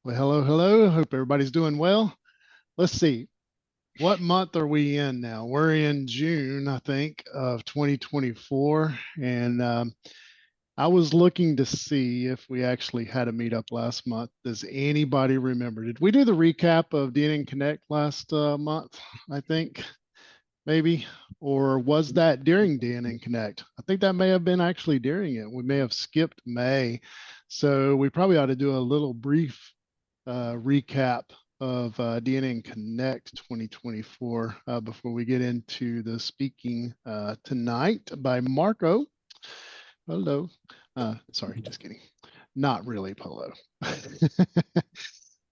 Well, hello, hello. Hope everybody's doing well. Let's see. What month are we in now? We're in June, I think, of 2024. And I was looking to see if we actually had a meetup last month. Does anybody remember? Did we do the recap of DNN Connect last month? I think maybe. Or was that during DNN Connect? I think that may have been actually during it. We may have skipped May. So we probably ought to do a little brief recap of DNN Connect 2024 before we get into the speaking tonight by Marco. Hello. Sorry, just kidding. Not really Polo.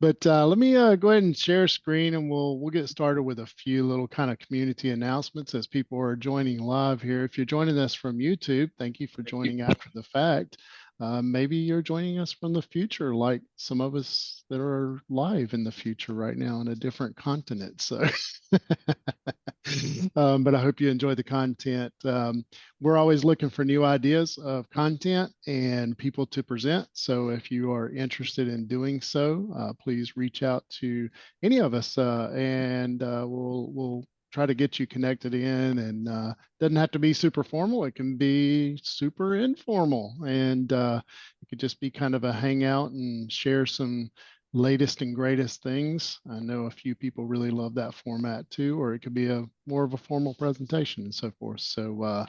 But let me go ahead and share screen, and we'll get started with a few little kind of community announcements as people are joining live here. If you're joining us from YouTube, thank you for joining after the fact. Maybe you're joining us from the future, like some of us that are live in the future right now on a different continent. So, but I hope you enjoy the content. We're always looking for new ideas of content and people to present. So if you are interested in doing so, please reach out to any of us and we'll try to get you connected in, and doesn't have to be super formal. It can be super informal, and it could just be kind of a hangout and share some latest and greatest things. I know a few people really love that format too, or it could be a more of a formal presentation and so forth. So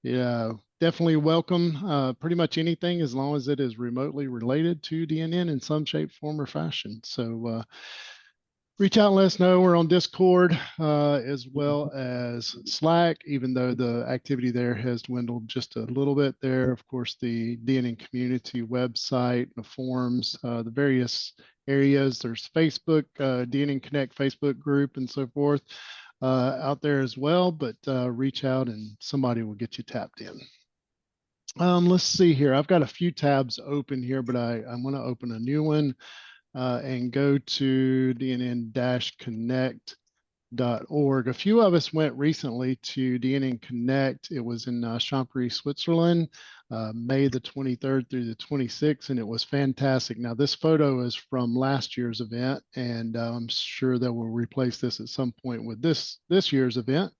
yeah, definitely welcome pretty much anything as long as it is remotely related to DNN in some shape, form, or fashion. So reach out and let us know. We're on Discord as well as Slack, even though the activity there has dwindled just a little bit there. Of course, the DNN community website, the forums, the various areas. There's Facebook, DNN Connect Facebook group, and so forth out there as well. But reach out and somebody will get you tapped in. Let's see here. I've got a few tabs open here, but I'm going to open a new one. And go to dnn-connect.org. A few of us went recently to DNN Connect. It was in Champéry, Switzerland, May the 23rd through the 26th, and it was fantastic. Now, this photo is from last year's event, and I'm sure that we'll replace this at some point with this year's event.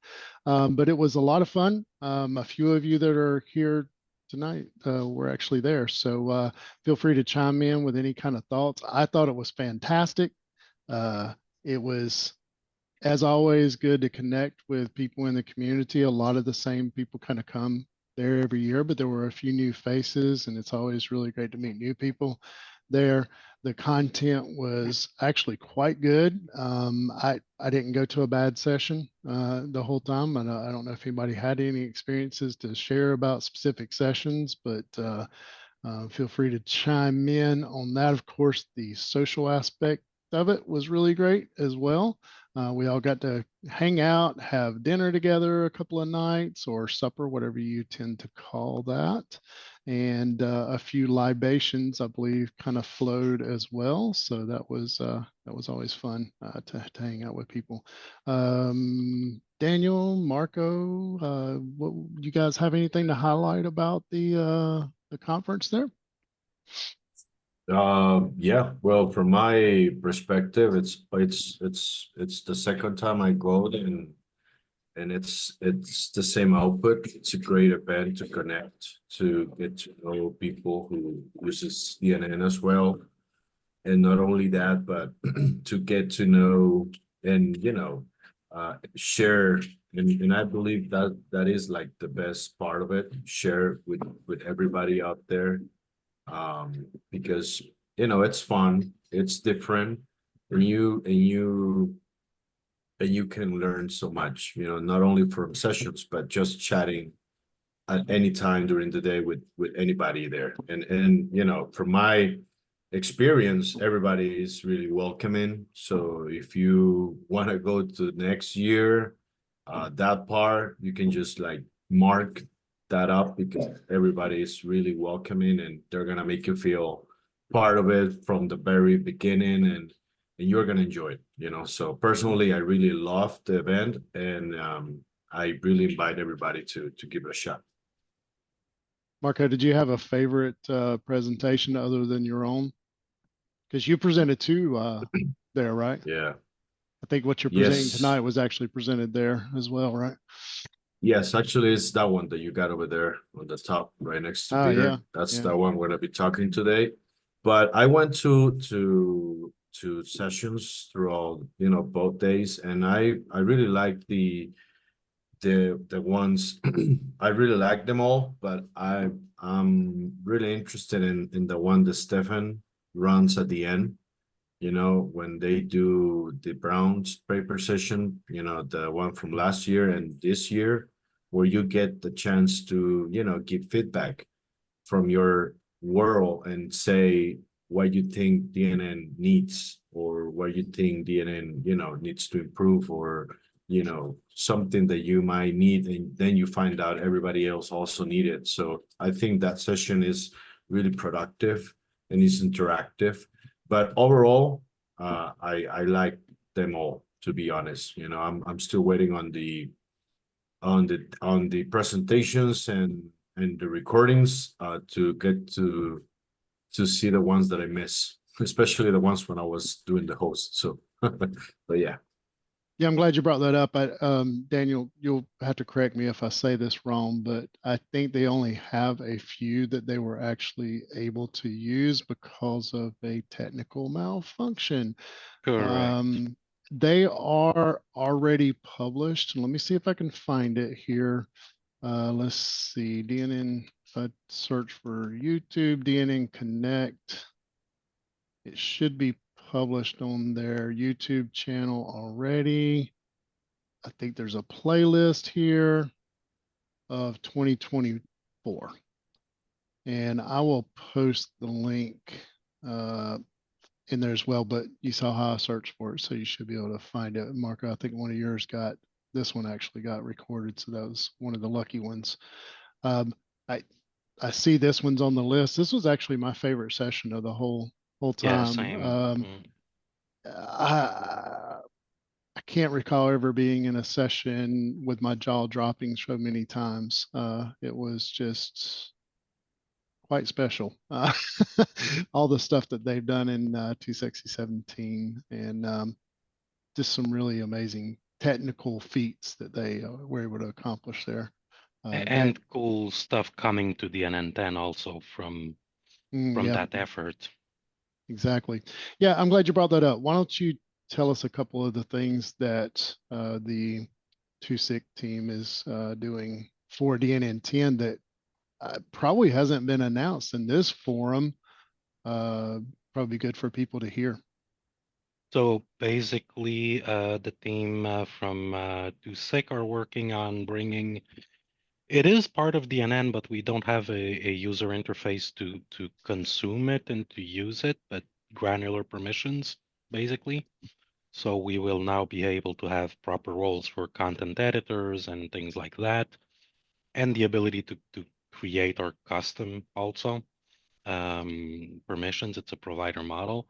But it was a lot of fun. A few of you that are here tonight we're actually there, so feel free to chime in with any kind of thoughts. I thought it was fantastic. It was, as always, good to connect with people in the community. A lot of the same people kind of come there every year, but there were a few new faces, and it's always really great to meet new people there. The content was actually quite good. I didn't go to a bad session the whole time. I don't know if anybody had any experiences to share about specific sessions, but feel free to chime in on that. Of course, the social aspect of it was really great as well. We all got to hang out, have dinner together a couple of nights, or supper, whatever you tend to call that. And a few libations, I believe, kind of flowed as well. So that was always fun to hang out with people. Daniel, Marco, what, you guys have anything to highlight about the conference there? Yeah, well, from my perspective, it's the second time I go, and it's the same output. It's a great event to connect, to get to know people who uses DNN as well, and not only that, but to get to know and share. And I believe that is like the best part of it. Share with everybody out there, because it's fun, it's different, and you can learn so much, not only from sessions, but just chatting at any time during the day with anybody there. And from my experience, everybody is really welcoming. So if you want to go to next year, that part, you can just like mark that up, because everybody is really welcoming, and they're gonna make you feel part of it from the very beginning, and you're gonna enjoy it. So personally, I really loved the event, and I really invite everybody to give it a shot. Marco, did you have a favorite presentation other than your own? because you presented two there, right? Yeah. I think what you're presenting Yes. tonight was actually presented there as well, right? Yes, actually, it's that one that you got over there on the top, right next to Oh, yeah. Peter. That's Yeah. the one we're gonna be talking today. But I went to sessions throughout, both days, and I really like the ones I really like them all, but I'm really interested in the one that Stefan runs at the end. When they do the Browns paper session, the one from last year and this year, where you get the chance to, give feedback from your world and say what you think DNN needs or what you think DNN, needs to improve or, something that you might need. And then you find out everybody else also need it. So I think that session is really productive and is interactive. But overall, I like them all, to be honest. I'm still waiting on the presentations and the recordings to get to see the ones that I miss, especially the ones when I was doing the host. So, but yeah. Yeah, I'm glad you brought that up. Daniel, you'll have to correct me if I say this wrong, but I think they only have a few that they were actually able to use because of a technical malfunction. Correct. They are already published. Let me see if I can find it here. Let's see, DNN, if I search for YouTube, DNN Connect, it should be published on their YouTube channel already. I think there's a playlist here of 2024. And I will post the link in there as well, but you saw how I searched for it, so you should be able to find it. Marco, I think one of yours this one actually got recorded, so that was one of the lucky ones. I see this one's on the list. This was actually my favorite session of the whole Yeah, time. same. I can't recall ever being in a session with my jaw dropping so many times. It was just quite special. All the stuff that they've done in 26017 and just some really amazing technical feats that they were able to accomplish there. And cool stuff coming to DNN 10 also from yeah, that effort. exactly. Yeah, I'm glad you brought that up. Why don't you tell us a couple of the things that the 2SIG team is doing for DNN 10 that probably hasn't been announced in this forum. Probably good for people to hear. So basically, the team from 2SIG are working on bringing. It is part of DNN, but we don't have a user interface to consume it and to use it, but granular permissions, basically. So we will now be able to have proper roles for content editors and things like that, and the ability to create our custom also permissions. It's a provider model.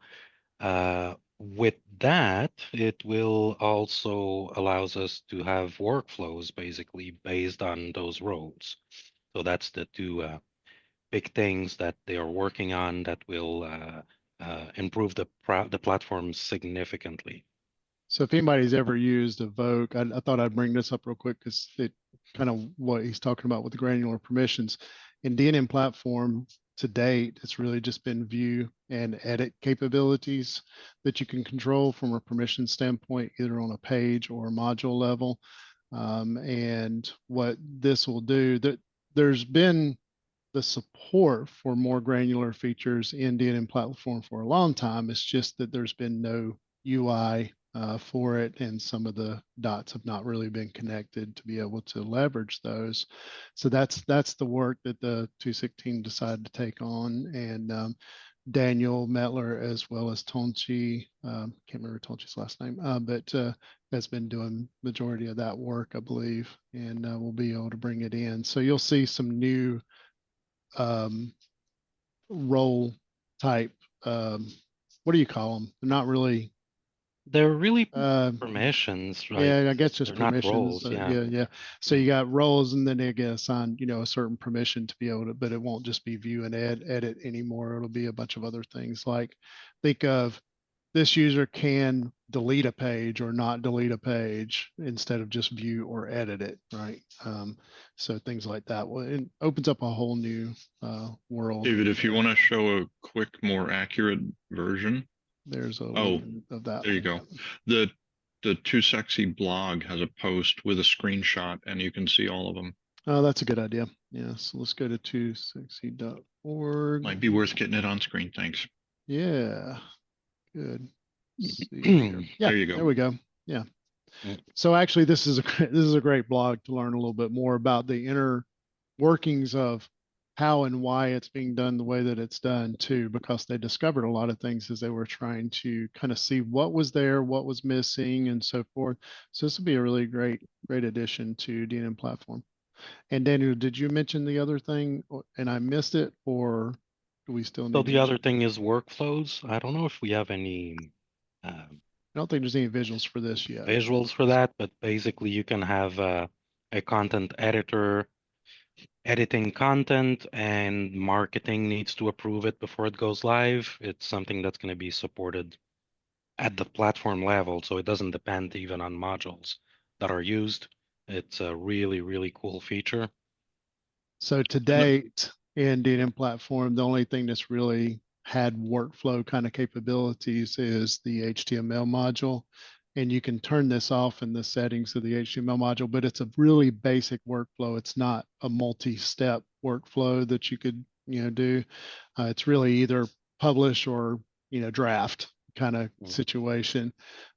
With that, it will also allows us to have workflows basically based on those roles. So that's the two big things that they are working on that will improve the platform significantly. So if anybody's ever used Evoke, I thought I'd bring this up real quick because it kind of what he's talking about with the granular permissions. In DNN platform to date, it's really just been view and edit capabilities that you can control from a permission standpoint, either on a page or a module level. And what this will do, there's been the support for more granular features in DNN platform for a long time. It's just that there's been no UI for it, and some of the dots have not really been connected to be able to leverage those. So that's the work that the 2SIG team decided to take on, and Daniel Metler as well as Tonchi, can't remember Tonchi's last name, but has been doing majority of that work, I believe, and we'll be able to bring it in. So you'll see some new role type, what do you call them? They're not really They're really Uh, permissions, right? yeah, I guess just They're not permissions. roles. Yeah. Yeah. So you got roles, and then they get assigned, a certain permission to be able to, but it won't just be view and edit anymore. It'll be a bunch of other things like think of this user can delete a page or not delete a page instead of just view or edit it, right? So things like that. Well, it opens up a whole new world. David, if you want to show a quick, more accurate version, There's a oh, link of that. there you go. The Too Sexy blog has a post with a screenshot, and you can see all of them. Oh, that's a good idea. Yeah, so let's go to 2sexy.org. Might be worth getting it on screen. Thanks. Yeah, good. See here. Yeah, There you go. There we go. Yeah. Mm. So actually, this is a great blog to learn a little bit more about the inner workings of how and why it's being done the way that it's done too, because they discovered a lot of things as they were trying to kind of see what was there, what was missing, and so forth. So this will be a really great addition to DNN platform. And Daniel, did you mention the other thing and I missed it, or do we still need So to the other mention? thing is workflows. I don't know if we have any I don't think there's any visuals for this yet. visuals for that, but basically you can have a content editor editing content, and marketing needs to approve it before it goes live. It's something that's going to be supported at the platform level, so it doesn't depend even on modules that are used. It's a really, really cool feature. So to date in DNN platform, the only thing that's really had workflow kind of capabilities is the HTML module. And you can turn this off in the settings of the HTML module, but it's a really basic workflow. It's not a multi-step workflow that you could, do. It's really either publish or, draft kind of situation.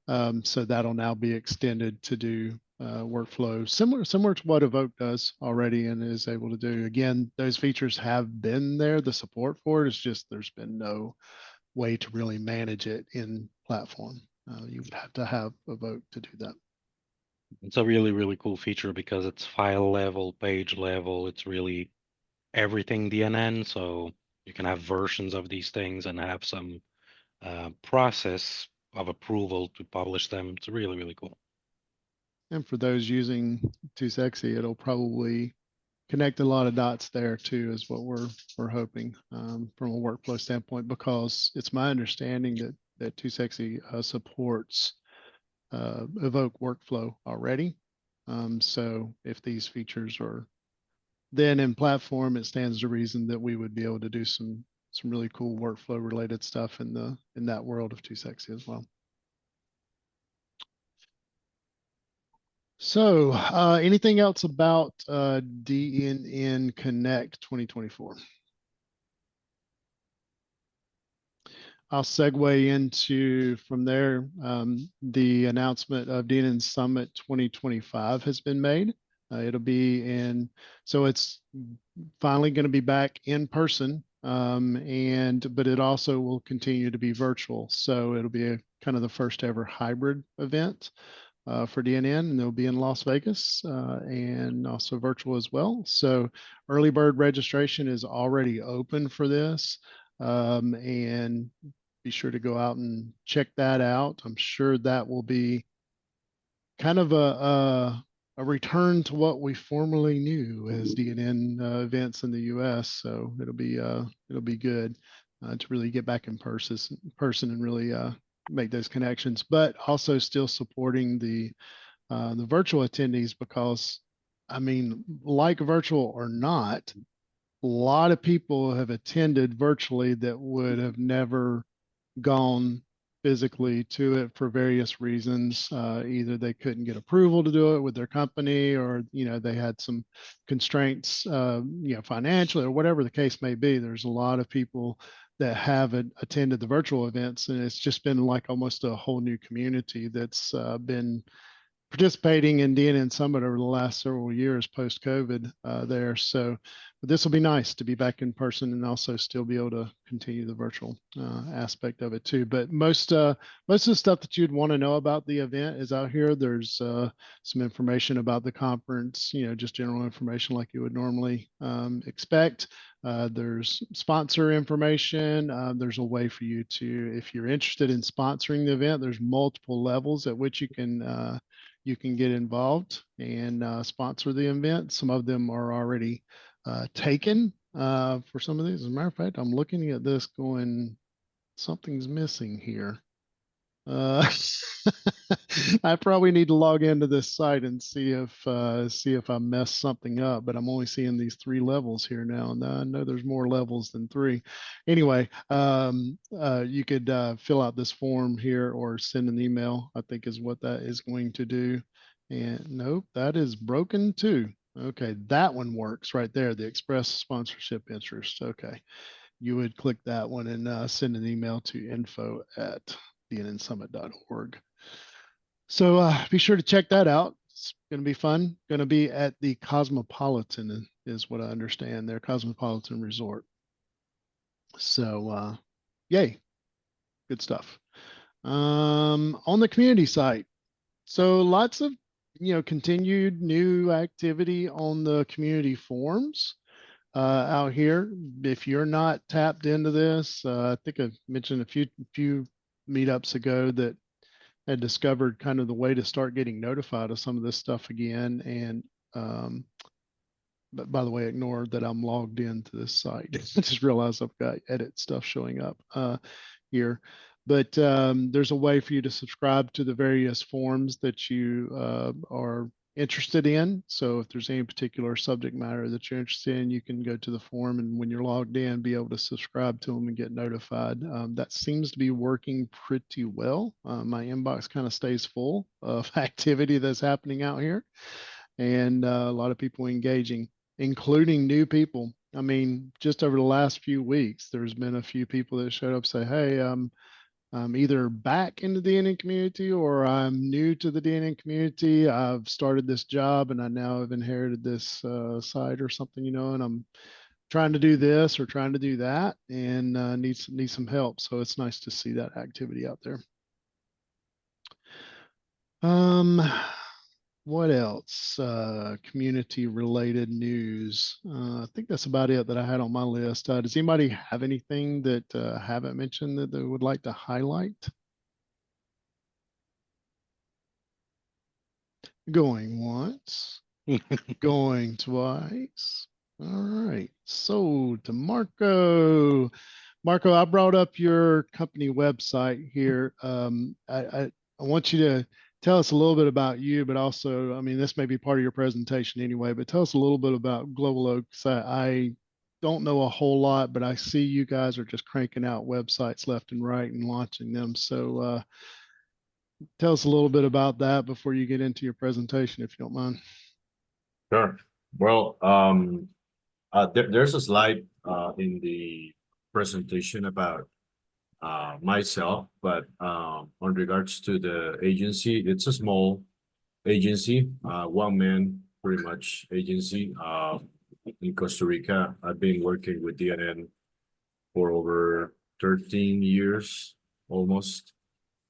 So that'll now be extended to do workflow similar to what Evoke does already and is able to do. Again, those features have been there. The support for it is just there's been no way to really manage it in platform. You would have to have Evoke to do that. It's a really, really cool feature because it's file level, page level. It's really everything DNN. So you can have versions of these things and have some process of approval to publish them. It's really, really cool. And for those using Too Sexy, it'll probably connect a lot of dots there too, is what we're hoping from a workflow standpoint, because it's my understanding that Too Sexy supports Evoke workflow already. So if these features are then in platform, it stands to reason that we would be able to do some really cool workflow related stuff in that world of Too Sexy as well. So anything else about DNN Connect 2024? I'll segue into from there. The announcement of DNN Summit 2025 has been made. It'll be so it's finally going to be back in person, but it also will continue to be virtual. So it'll be a kind of the first ever hybrid event for DNN, and they'll be in Las Vegas and also virtual as well. So early bird registration is already open for this. And be sure to go out and check that out. I'm sure that will be kind of a return to what we formerly knew as DNN events in the U.S. So it'll be good to really get back in person and really make those connections, but also still supporting the virtual attendees, because I mean, like virtual or not, a lot of people have attended virtually that would have never gone physically to it for various reasons. Either they couldn't get approval to do it with their company, or they had some constraints, financially, or whatever the case may be. There's a lot of people that have attended the virtual events, and it's just been like almost a whole new community that's been participating in DNN Summit over the last several years post-COVID there. So but this will be nice to be back in person and also still be able to continue the virtual aspect of it too. But most of the stuff that you'd want to know about the event is out here. There's some information about the conference, just general information like you would normally expect. There's sponsor information. There's a way for you to, if you're interested in sponsoring the event, there's multiple levels at which you can get involved and sponsor the event. Some of them are already taken for some of these. As a matter of fact, I'm looking at this going, something's missing here. I probably need to log into this site and see if I messed something up, but I'm only seeing these 3 levels here now, and I know there's more levels than 3. Anyway, you could fill out this form here or send an email, I think is what that is going to do. And nope, that is broken too. Okay, that one works right there, the express sponsorship interest. Okay, you would click that one and send an email to info@dnnsummit.org. So be sure to check that out. It's going to be fun. Going to be at the Cosmopolitan is what I understand, their Cosmopolitan Resort. So yay, good stuff. On the community site, so lots of continued new activity on the community forums out here. If you're not tapped into this, I think I mentioned a few meetups ago that had discovered kind of the way to start getting notified of some of this stuff again. And but by the way, ignore that I'm logged into this site. I just realized I've got edit stuff showing up here. But there's a way for you to subscribe to the various forums that you are interested in. So if there's any particular subject matter that you're interested in, you can go to the forum, and when you're logged in, be able to subscribe to them and get notified. That seems to be working pretty well. My inbox kind of stays full of activity that's happening out here, and a lot of people engaging, including new people. I mean, just over the last few weeks, there's been a few people that showed up, say, hey, I'm either back into the DNN community or I'm new to the DNN community. I've started this job and I now have inherited this site or something, and I'm trying to do this or trying to do that and need some help. So it's nice to see that activity out there. What else? Community related news. I think that's about it that I had on my list. Does anybody have anything that I haven't mentioned that they would like to highlight? Going once, going twice. All right. So to Marco. Marco, I brought up your company website here. I want you to tell us a little bit about you, but also, I mean, this may be part of your presentation anyway, but tell us a little bit about Global Oak. I don't know a whole lot, but I see you guys are just cranking out websites left and right and launching them. So tell us a little bit about that before you get into your presentation, if you don't mind. Sure. Well, there's a slide in the presentation about myself, but on regards to the agency, it's a small agency, one-man pretty much agency in Costa Rica. I've been working with DNN for over 13 years almost,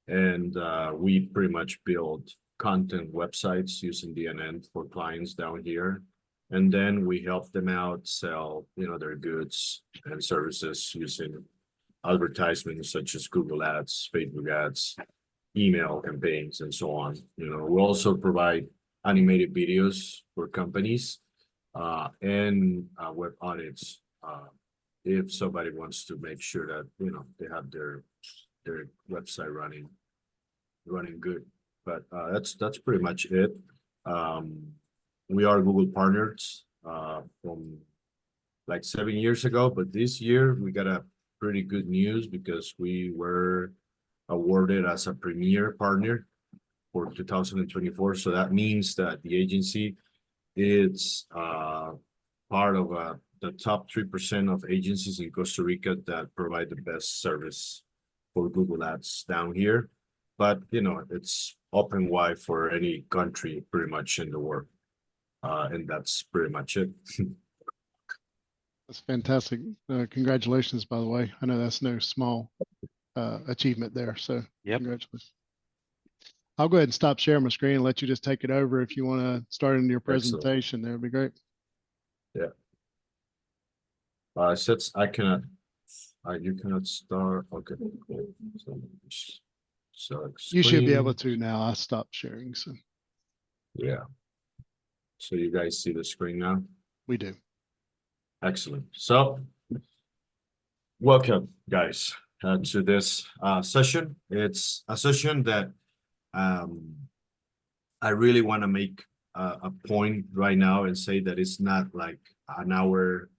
and we pretty much build content websites using DNN for clients down here, and then we help them out sell their goods and services using advertisements such as Google ads, Facebook ads, email campaigns, and so on. We also provide animated videos for companies and web audits if somebody wants to make sure that they have their website running good. But that's pretty much it. We are Google partners from like 7 years ago, but this year we got a pretty good news because we were awarded as a premier partner for 2024. So that means that the agency is part of the top 3% of agencies in Costa Rica that provide the best service for Google Ads down here. But it's open wide for any country pretty much in the world. And that's pretty much it. That's fantastic. Congratulations, by the way. I know that's no small achievement there. So Yep. congratulations. I'll go ahead and stop sharing my screen and let you just take it over if you want to start into your Excellent. presentation. That would be great. Since I cannot, you cannot start. Okay. Cool. So You should be screen. able to now. I stopped sharing, so Yeah. So you guys see the screen now? we do. Excellent. So welcome, guys, to this session. It's a session that I really want to make a point right now and say that it's not like an hour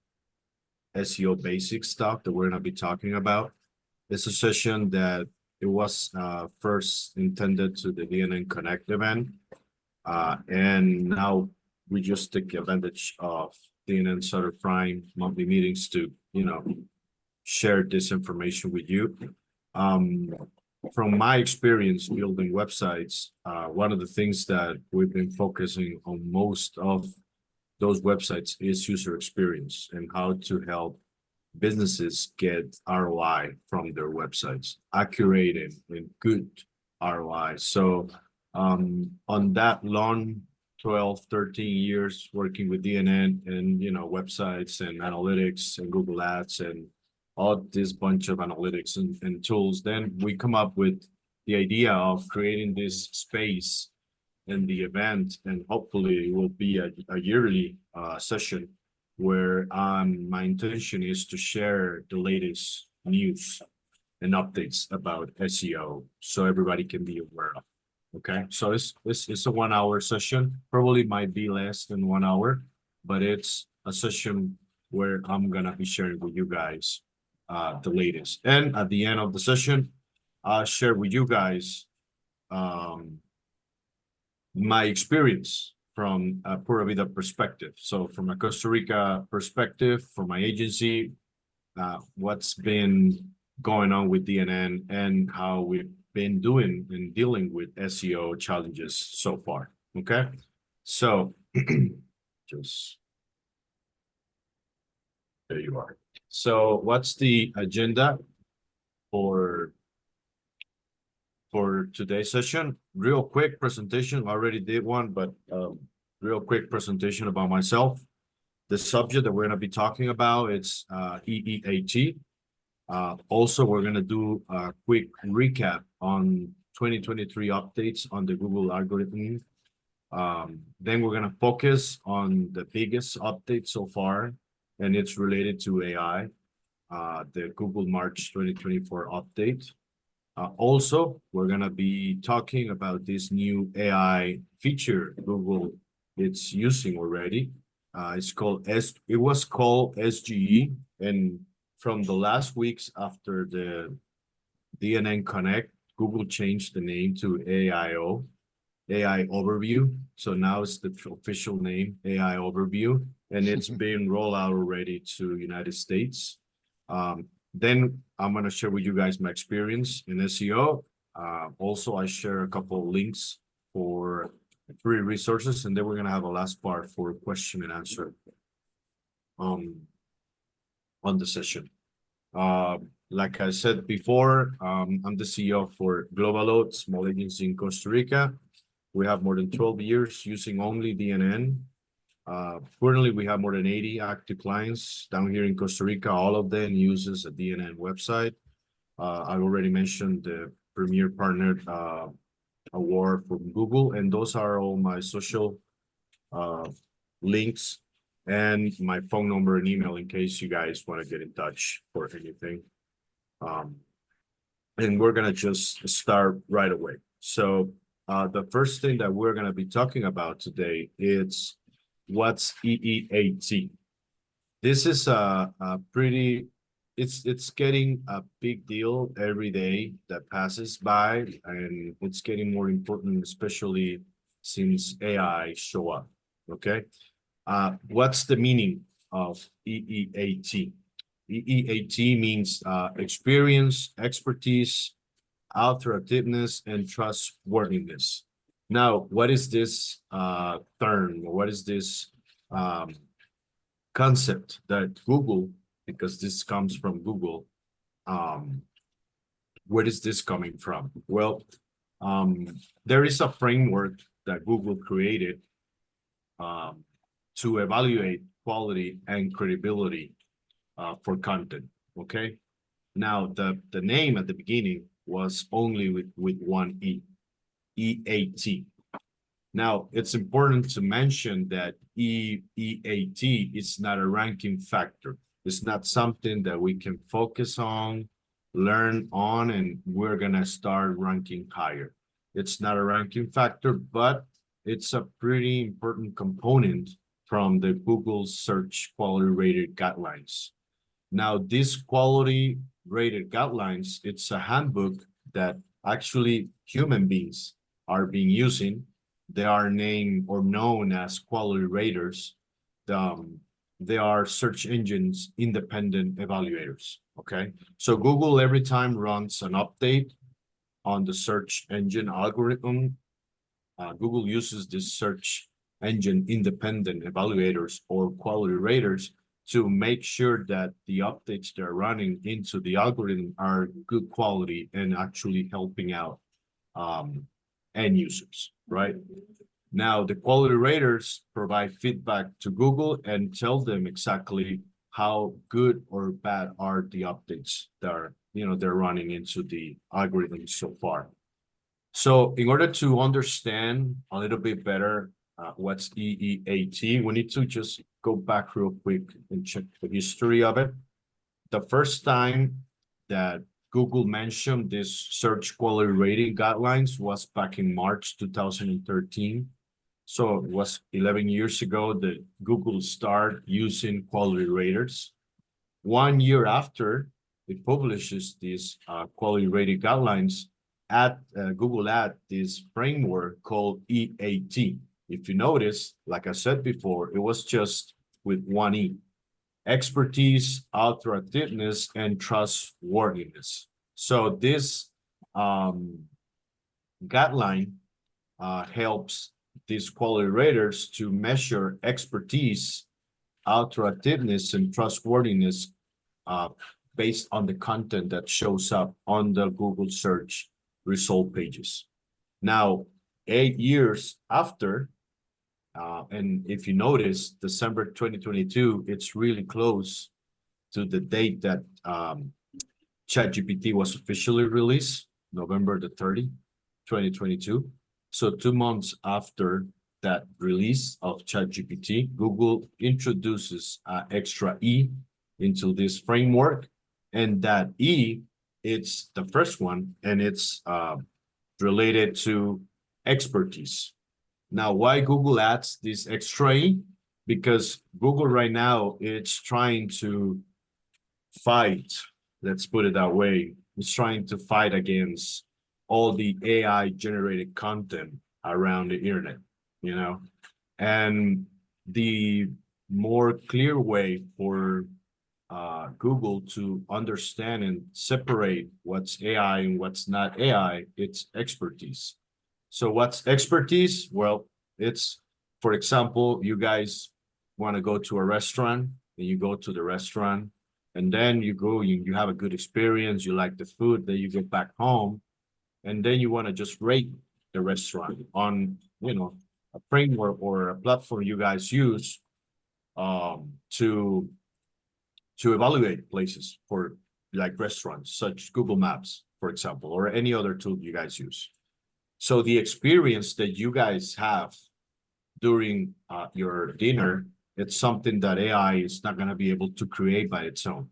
SEO basic stuff that we're going to be talking about. It's a session that it was first intended to the DNN Connect event. And now we just take advantage of DNN Southern Fried monthly meetings to, share this information with you. From my experience building websites, one of the things that we've been focusing on most of those websites is user experience and how to help businesses get ROI from their websites, accurate and good ROI. So on that long 12, 13 years working with DNN and websites and analytics and Google Ads and all this bunch of analytics and tools, then we come up with the idea of creating this space in the event, and hopefully it will be a yearly session where my intention is to share the latest news and updates about SEO so everybody can be aware of. Okay, so it's a 1 hour session, probably might be less than 1 hour, but it's a session where I'm gonna be sharing with you guys the latest. And at the end of the session, I'll share with you guys my experience from a Pura Vida perspective. So from a Costa Rica perspective, from my agency, what's been going on with DNN and how we've been doing and dealing with SEO challenges so far. Okay, so just there you are. So what's the agenda for today's session? Real quick presentation. I already did one, but real quick presentation about myself. The subject that we're going to be talking about, it's EEAT. Also, we're going to do a quick recap on 2023 updates on the Google algorithm. Then we're going to focus on the biggest update so far, and it's related to AI, the Google March 2024 update. Also, we're going to be talking about this new AI feature Google it's using already. It was called SGE, and from the last weeks after the DNN Connect, Google changed the name to AIO, AI Overview. So now it's the official name, AI Overview, and it's been rolled out already to United States. Then I'm going to share with you guys my experience in SEO. Also, I share a couple of links for free resources, and then we're going to have a last part for question and answer on the session. Like I said before, I'm the CEO for Globaload, small agency in Costa Rica. We have more than 12 years using only DNN. Currently, we have more than 80 active clients down here in Costa Rica. All of them uses a DNN website. I've already mentioned the Premier Partner Award from Google, and those are all my social links and my phone number and email in case you guys want to get in touch for anything. And we're going to just start right away. So the first thing that we're going to be talking about today is what's EEAT. This is a pretty, it's getting a big deal every day that passes by, and it's getting more important, especially since AI show up. Okay, what's the meaning of EEAT? EEAT means experience, expertise, authoritativeness, and trustworthiness. Now, what is this term? What is this concept that Google, because this comes from Google, where is this coming from? Well, there is a framework that Google created to evaluate quality and credibility for content. Okay. Now the name at the beginning was only with one E, EAT. Now it's important to mention that EAT is not a ranking factor. It's not something that we can focus on, learn on, and we're gonna start ranking higher. It's not a ranking factor, but it's a pretty important component from the Google search quality rated guidelines. Now, these quality rated guidelines, it's a handbook that actually human beings are being using. They are named or known as quality raters. They are search engines independent evaluators. Okay, so Google every time runs an update on the search engine algorithm. Google uses this search engine independent evaluators or quality raters to make sure that the updates they're running into the algorithm are good quality and actually helping out end users, right? Now, the quality raters provide feedback to Google and tell them exactly how good or bad are the updates that are, they're running into the algorithm so far. So in order to understand a little bit better what's EEAT, we need to just go back real quick and check the history of it. The first time that Google mentioned this search quality rating guidelines was back in March 2013. So it was 11 years ago that Google started using quality raters. 1 year after it publishes these quality rating guidelines, Google add this framework called EAT. If you notice, like I said before, it was just with one E: expertise, authoritiveness, and trustworthiness. So this guideline helps these quality raters to measure expertise, authoritiveness, and trustworthiness based on the content that shows up on the Google search result pages. Now, 8 years after, and if you notice, December 2022, it's really close to the date that ChatGPT was officially released, November the 30th, 2022. So 2 months after that release of ChatGPT, Google introduces extra E into this framework. And that E, it's the first one, and it's related to expertise. Now, why Google adds this extra E? Because Google right now, it's trying to fight, let's put it that way, it's trying to fight against all the AI generated content around the internet, and the more clear way for Google to understand and separate what's AI and what's not AI, it's expertise. So what's expertise? Well, it's, for example, you guys want to go to a restaurant, and you go to the restaurant, and then you go, you have a good experience, you like the food, then you get back home, and then you want to just rate the restaurant on, a framework or a platform you guys use to evaluate places for like restaurants, such Google Maps, for example, or any other tool you guys use. So the experience that you guys have during your dinner, it's something that AI is not going to be able to create by its own,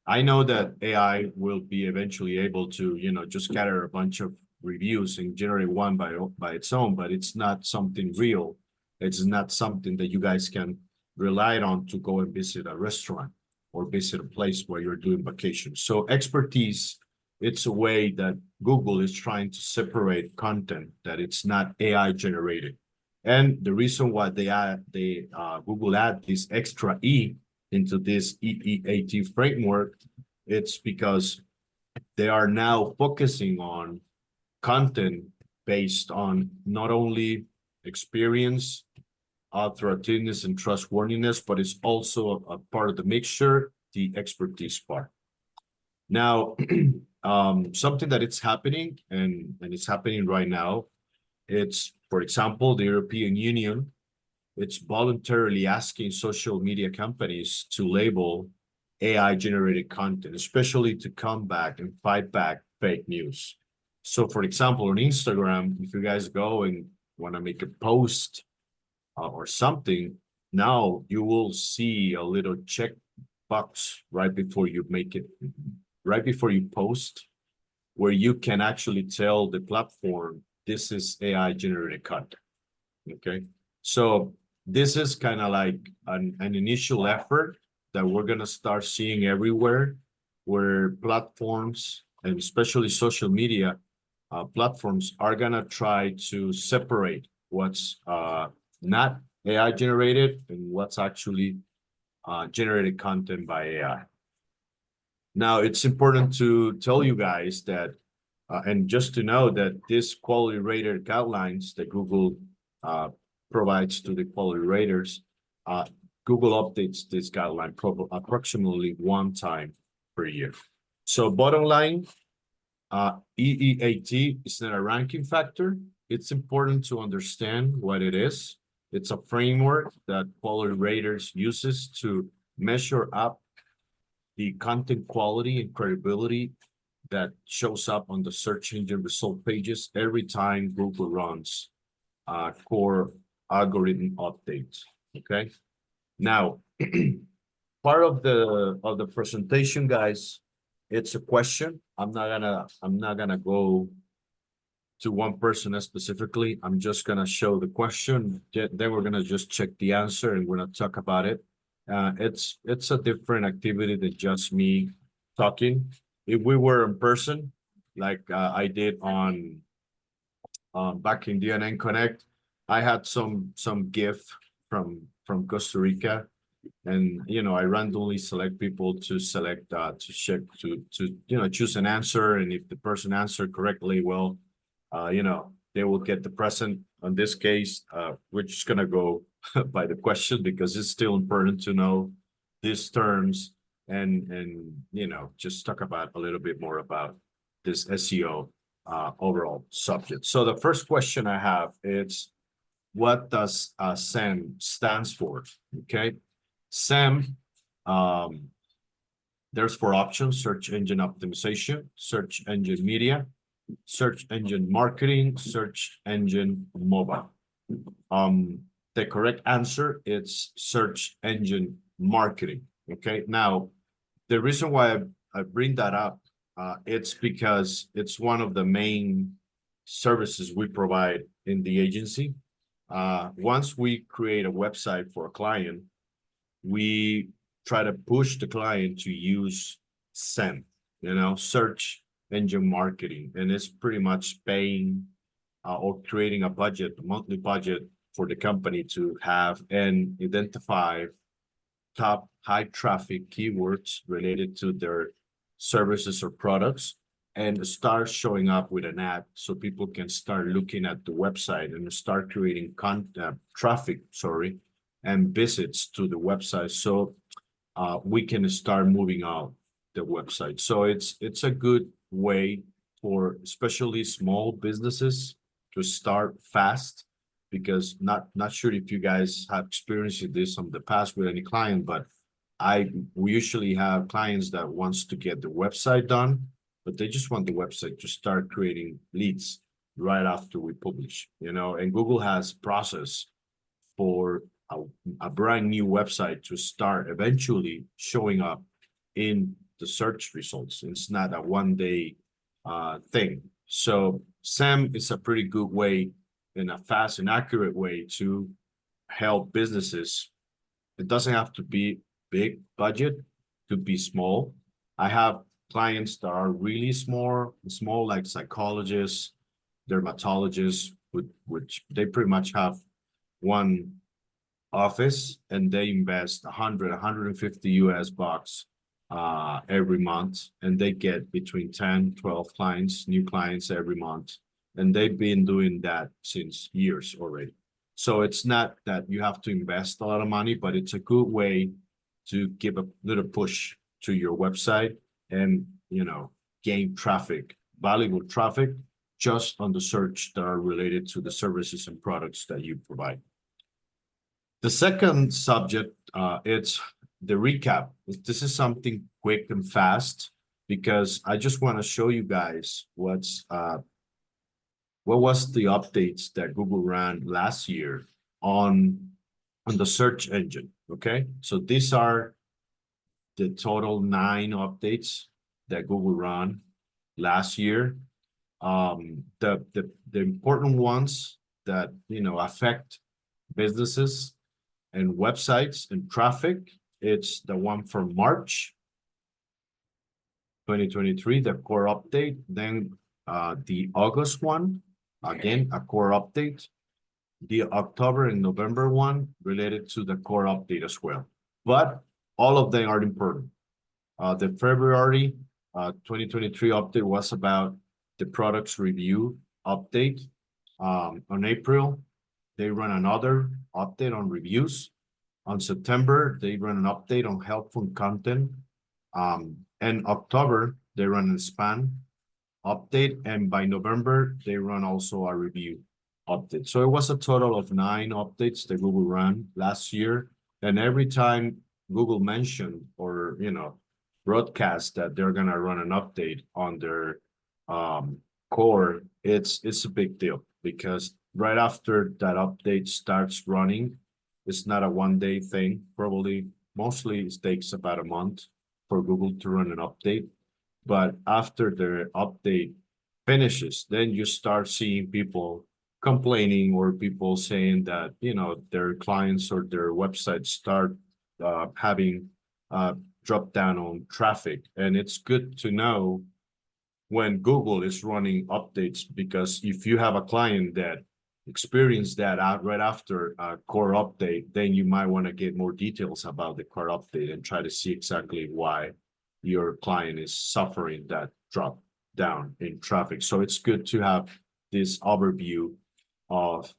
I know that AI will be eventually able to, just gather a bunch of reviews and generate one by its own, but it's not something real. It's not something that you guys can rely on to go and visit a restaurant or visit a place where you're doing vacation. So expertise, it's a way that Google is trying to separate content that it's not AI generated. And the reason why Google add this extra E into this EEAT framework, it's because they are now focusing on content based on not only experience, authoritativeness and trustworthiness, but it's also a part of the mixture, the expertise part. Now, something that it's happening and it's happening right now, it's, for example, the European Union, it's voluntarily asking social media companies to label AI generated content, especially to combat and fight back fake news. So for example, on Instagram, if you guys go and want to make a post or something, now you will see a little check box right before you make it, right before you post, where you can actually tell the platform, this is AI generated content, okay? So this is kind of like an initial effort that we're going to start seeing everywhere, where platforms, and especially social media platforms, are going to try to separate what's not AI generated and what's actually generated content by AI. Now, it's important to tell you guys that, and just to know that this quality rater guidelines that Google provides to the quality raters, Google updates this guideline approximately 1 time per year. So bottom line, EEAT is not a ranking factor. It's important to understand what it is. It's a framework that quality raters uses to measure up the content quality and credibility that shows up on the search engine result pages every time Google runs core algorithm updates. Okay. Now, part of the presentation, guys, it's a question. I'm not gonna go to one person specifically. I'm just gonna show the question. Then we're gonna just check the answer and we're gonna talk about it. It's a different activity than just me talking. If we were in person, like I did on back in DNN Connect, I had some gift from Costa Rica, and I randomly select people to select to check to choose an answer, and if the person answered correctly, well, they will get the present. In this case, we're just gonna go by the question because it's still important to know these terms and just talk about a little bit more about this SEO overall subject. So the first question I have is, what does SEM stands for? Okay, SEM, there's 4 options: search engine optimization, search engine media, search engine marketing, search engine mobile. The correct answer is search engine marketing. Okay, now the reason why I bring that up, it's because it's one of the main services we provide in the agency. Once we create a website for a client, we try to push the client to use SEM, search engine marketing, and it's pretty much paying or creating a budget, a monthly budget for the company to have and identify top high traffic keywords related to their services or products and start showing up with an ad so people can start looking at the website and start creating traffic, and visits to the website, so we can start moving out the website. So it's a good way for especially small businesses to start fast, because not sure if you guys have experienced this in the past with any client, but we usually have clients that wants to get the website done, but they just want the website to start creating leads right after we publish, and Google has process for a brand new website to start eventually showing up in the search results. It's not a one-day thing. So SEM is a pretty good way and a fast and accurate way to help businesses. It doesn't have to be big budget, it could be small. I have clients that are really small like psychologists, dermatologists, which they pretty much have one office and they invest 150 US bucks every month, and they get between 10, 12 clients, new clients every month. And they've been doing that since years already. So it's not that you have to invest a lot of money, but it's a good way to give a little push to your website and, you know, gain traffic, valuable traffic, just on the search that are related to the services and products that you provide. The second subject, it's the recap. This is something quick and fast because I just want to show you guys what was the updates that Google ran last year on the search engine. Okay, so these are the total 9 updates that Google ran last year. The important ones that, you know, affect businesses and websites and traffic, it's the one from March 2023, the core update. Then the August one, again, a core update. The October and November one related to the core update as well. But all of them are important. The February 2023 update was about the products review update. On April, they run another update on reviews. On September, they run an update on helpful content. And October, they run a spam update. And by November, they run also a review update. So it was a total of 9 updates that Google ran last year. And every time Google mentioned or, you know, broadcast that they're going to run an update on their core, it's a big deal because right after that update starts running, it's not a one-day thing. Probably mostly it takes about a month for Google to run an update. But after the update finishes, then you start seeing people complaining or people saying that, you know, their clients or their websites start having drop down on traffic. And it's good to know when Google is running updates, because if you have a client that experienced that out right after a core update, then you might want to get more details about the core update and try to see exactly why your client is suffering that drop down in traffic. So it's good to have this overview of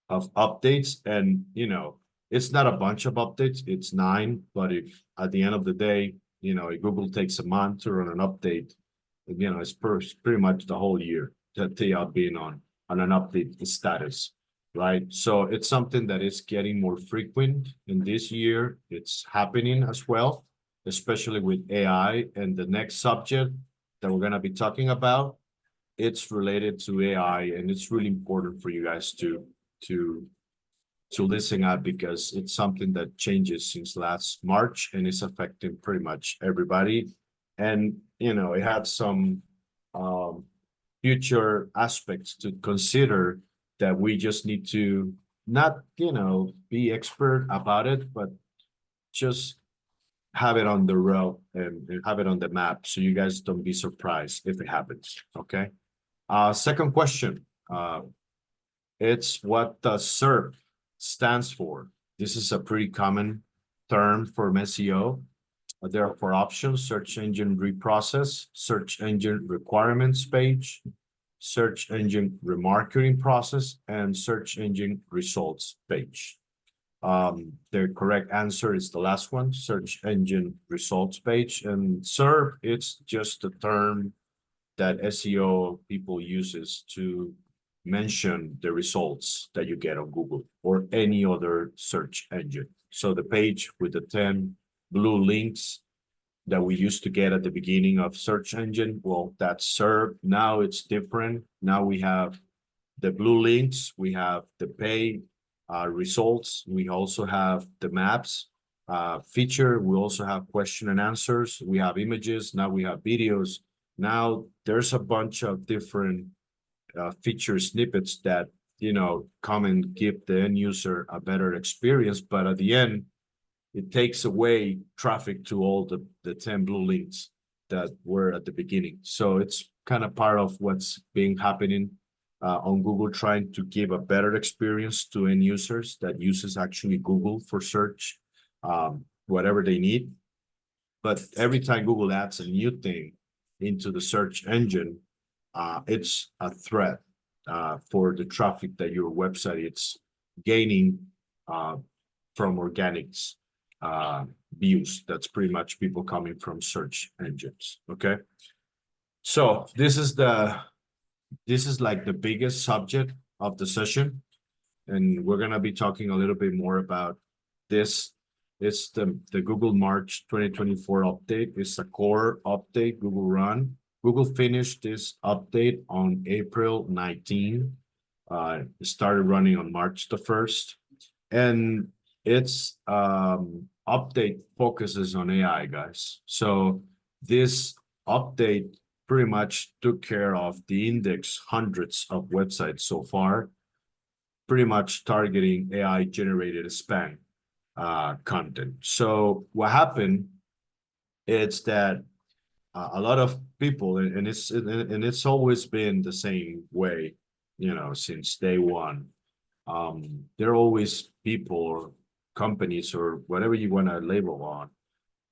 updates. And, you know, it's not a bunch of updates, it's 9, but if at the end of the day, you know, if Google takes a month to run an update, you know, it's pretty much the whole year that they are being on an update status, right? So it's something that is getting more frequent in this year. It's happening as well, especially with AI. And the next subject that we're going to be talking about, it's related to AI, and it's really important for you guys to listen up because it's something that changes since last March and is affecting pretty much everybody. And, you know, it had some future aspects to consider that we just need to not, you know, be expert about it, but just have it on the road and have it on the map so you guys don't be surprised if it happens, okay? Second question, it's what the SERP stands for. This is a pretty common term for SEO. There are 4 options: search engine reprocess, search engine requirements page, search engine remarketing process, and search engine results page. The correct answer is the last one, search engine results page. And SERP, it's just a term that SEO people uses to mention the results that you get on Google or any other search engine. So the page with the 10 blue links that we used to get at the beginning of search engine, well, that's SERP. Now it's different. Now we have the blue links, we have the pay results, we also have the maps feature, we also have question and answers, we have images, now we have videos. Now there's a bunch of different feature snippets that, you know, come and give the end user a better experience, but at the end, it takes away traffic to all the 10 blue links that were at the beginning. So it's kind of part of what's been happening on Google, trying to give a better experience to end users that uses actually Google for search, whatever they need. But every time Google adds a new thing into the search engine, it's a threat for the traffic that your website is gaining from organics views. That's pretty much people coming from search engines. Okay, so this is like the biggest subject of the session, and we're gonna be talking a little bit more about this. It's the Google March 2024 update. It's a core update Google run. Google finished this update on April 19. It started running on March the 1st. And its update focuses on AI, guys. So this update pretty much took care of the index hundreds of websites so far, pretty much targeting AI generated spam content. So what happened is that a lot of people, and it's always been the same way, you know, since day one. There are always people or companies or whatever you want to label on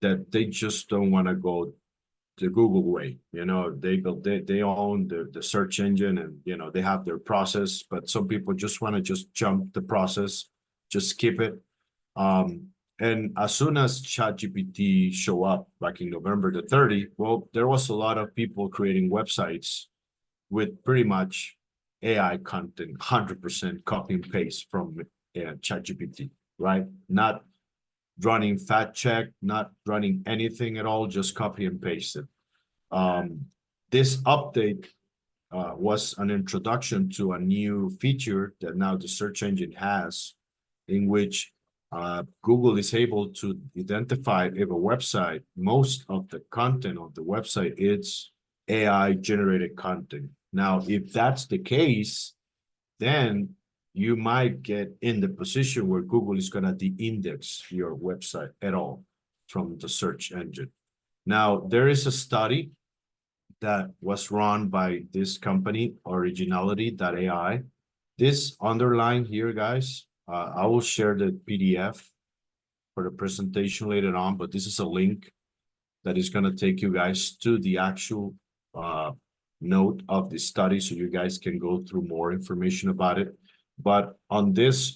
that they just don't want to go the Google way. You know, they own the search engine, and you know they have their process, but some people just want to just jump the process, just skip it. And as soon as ChatGPT show up back in November the 30th, well, there was a lot of people creating websites with pretty much AI content, 100% copy and paste from ChatGPT, right? Not running fact check, not running anything at all, just copy and paste it. This update was an introduction to a new feature that now the search engine has, in which Google is able to identify if a website, most of the content of the website is AI generated content. Now, if that's the case, then you might get in the position where Google is going to de-index your website at all from the search engine. Now, there is a study that was run by this company, Originality.ai. This underline here, guys, I will share the PDF for the presentation later on, but this is a link that is going to take you guys to the actual note of the study, so you guys can go through more information about it. But on this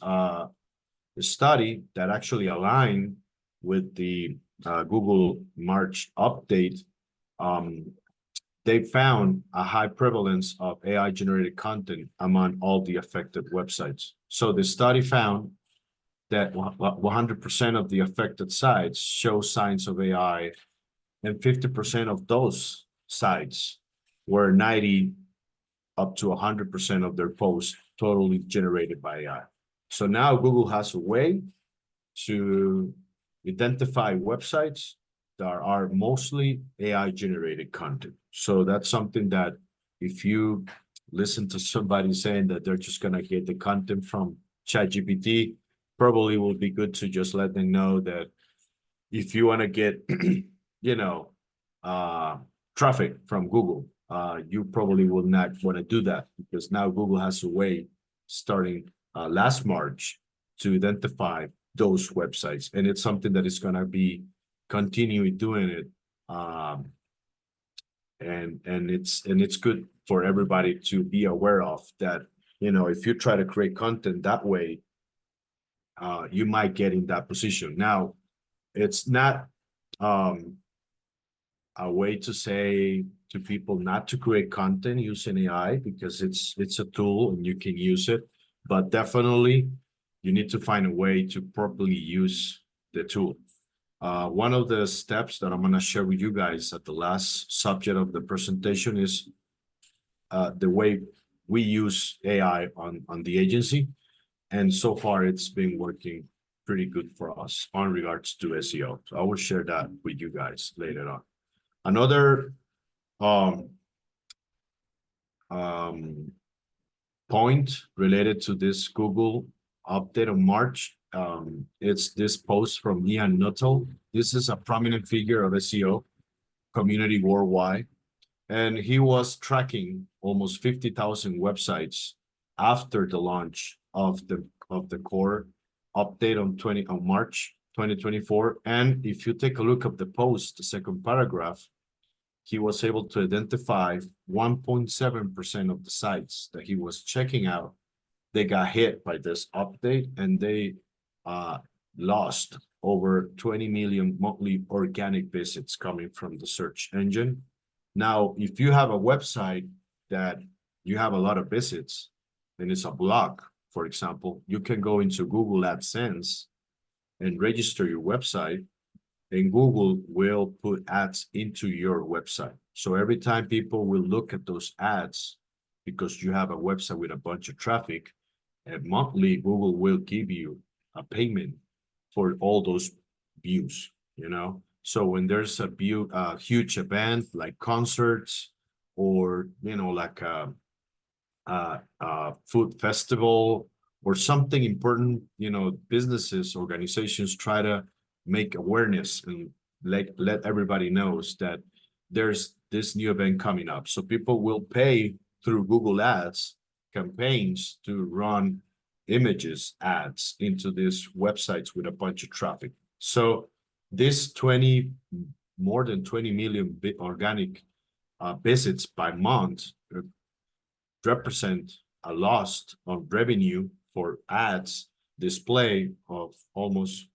study that actually aligned with the Google March update, they found a high prevalence of AI-generated content among all the affected websites. So the study found that 100% of the affected sites show signs of AI, and 50% of those sites were 90 up to 100% of their posts totally generated by AI. So now Google has a way to identify websites that are mostly AI-generated content. So that's something that if you listen to somebody saying that they're just going to get the content from ChatGPT, probably will be good to just let them know that if you want to get, you know, traffic from Google, you probably will not want to do that, because now Google has a way starting last March to identify those websites, and it's something that is going to be continuing doing it, and it's good for everybody to be aware of that. You know, if you try to create content that way, you might get in that position. Now, it's not a way to say to people not to create content using AI, because it's a tool and you can use it, but definitely you need to find a way to properly use the tool. One of the steps that I'm going to share with you guys at the last subject of the presentation is the way we use AI on the agency. And so far, it's been working pretty good for us on regards to SEO. So I will share that with you guys later on. Another point related to this Google update of March, it's this post from Ian Nuttall. This is a prominent figure of SEO community worldwide, and he was tracking almost 50,000 websites after the launch of the core update on March 2024. And if you take a look at the post, the second paragraph, he was able to identify 1.7% of the sites that he was checking out they got hit by this update, and they lost over 20 million monthly organic visits coming from the search engine. Now, if you have a website that you have a lot of visits, and it's a blog, for example, you can go into Google AdSense and register your website, and Google will put ads into your website. So every time people will look at those ads, because you have a website with a bunch of traffic, and monthly Google will give you a payment for all those views, you know? So when there's a huge event like concerts, or, you know, like a food festival or something important, you know, businesses, organizations try to make awareness and let everybody knows that there's this new event coming up. So people will pay through Google Ads campaigns to run images ads into these websites with a bunch of traffic. So this more than 20 million organic visits by month represent a loss of revenue for ads display of almost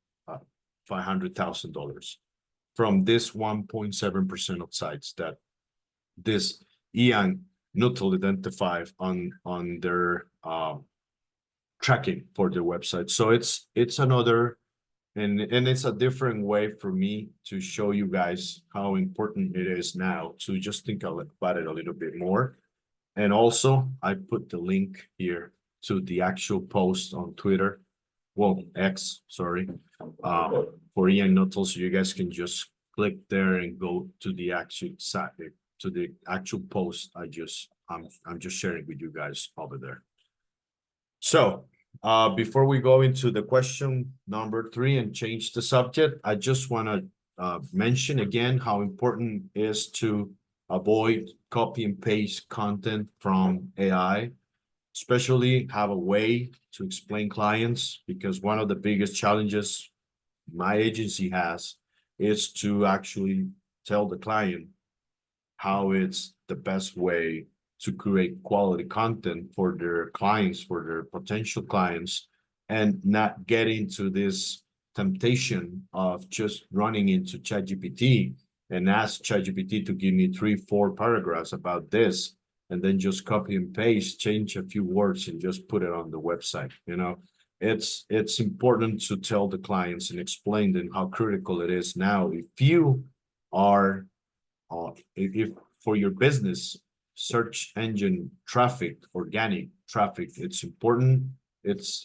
$500,000 from this 1.7% of sites that this Ian Nuttall identified on their tracking for their website. So it's another, and it's a different way for me to show you guys how important it is now to just think about it a little bit more. And also, I put the link here to the actual post on Twitter, well, X, sorry, for Ian Nuttall, so you guys can just click there and go to the actual site, to the actual post. I'm just sharing with you guys over there. So, before we go into the question number 3 and change the subject, I just want to mention again how important it is to avoid copy and paste content from AI, especially have a way to explain clients, because one of the biggest challenges my agency has is to actually tell the client how it's the best way to create quality content for their clients, for their potential clients, and not get into this temptation of just running into ChatGPT and ask ChatGPT to give me 3-4 paragraphs about this, and then just copy and paste, change a few words, and just put it on the website. You know, it's important to tell the clients and explain them how critical it is now. If you are, if for your business, search engine traffic, organic traffic, it's important. It's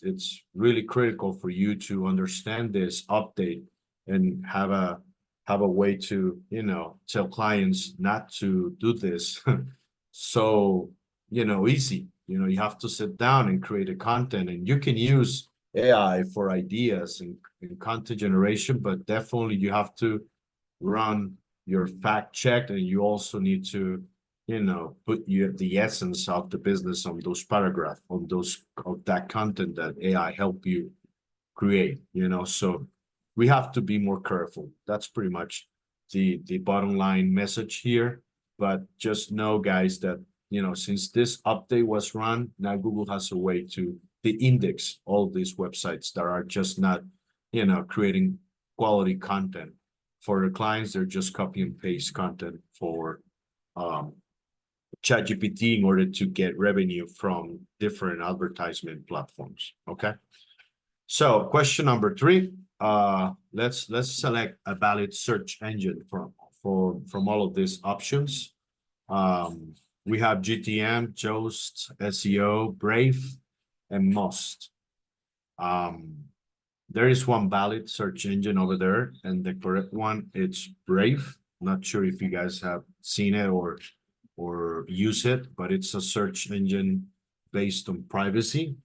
really critical for you to understand this update and have a way to, you know, tell clients not to do this. So, you know, easy, you know, you have to sit down and create a content, and you can use AI for ideas and content generation, but definitely you have to run your fact check, and you also need to, you know, put the essence of the business on those paragraphs, on those of that content that AI help you create, you know. So we have to be more careful. That's pretty much the bottom line message here. But just know, guys, that, you know, since this update was run, now Google has a way to index all these websites that are just not, you know, creating quality content for the clients. They're just copy and paste content for ChatGPT in order to get revenue from different advertisement platforms. Okay. So question number 3, let's select a valid search engine from all of these options. We have GTM, Yoast, SEO, Brave, and Most. There is one valid search engine over there, and the correct one, it's Brave. Not sure if you guys have seen it or use it, but it's a search engine based on privacy.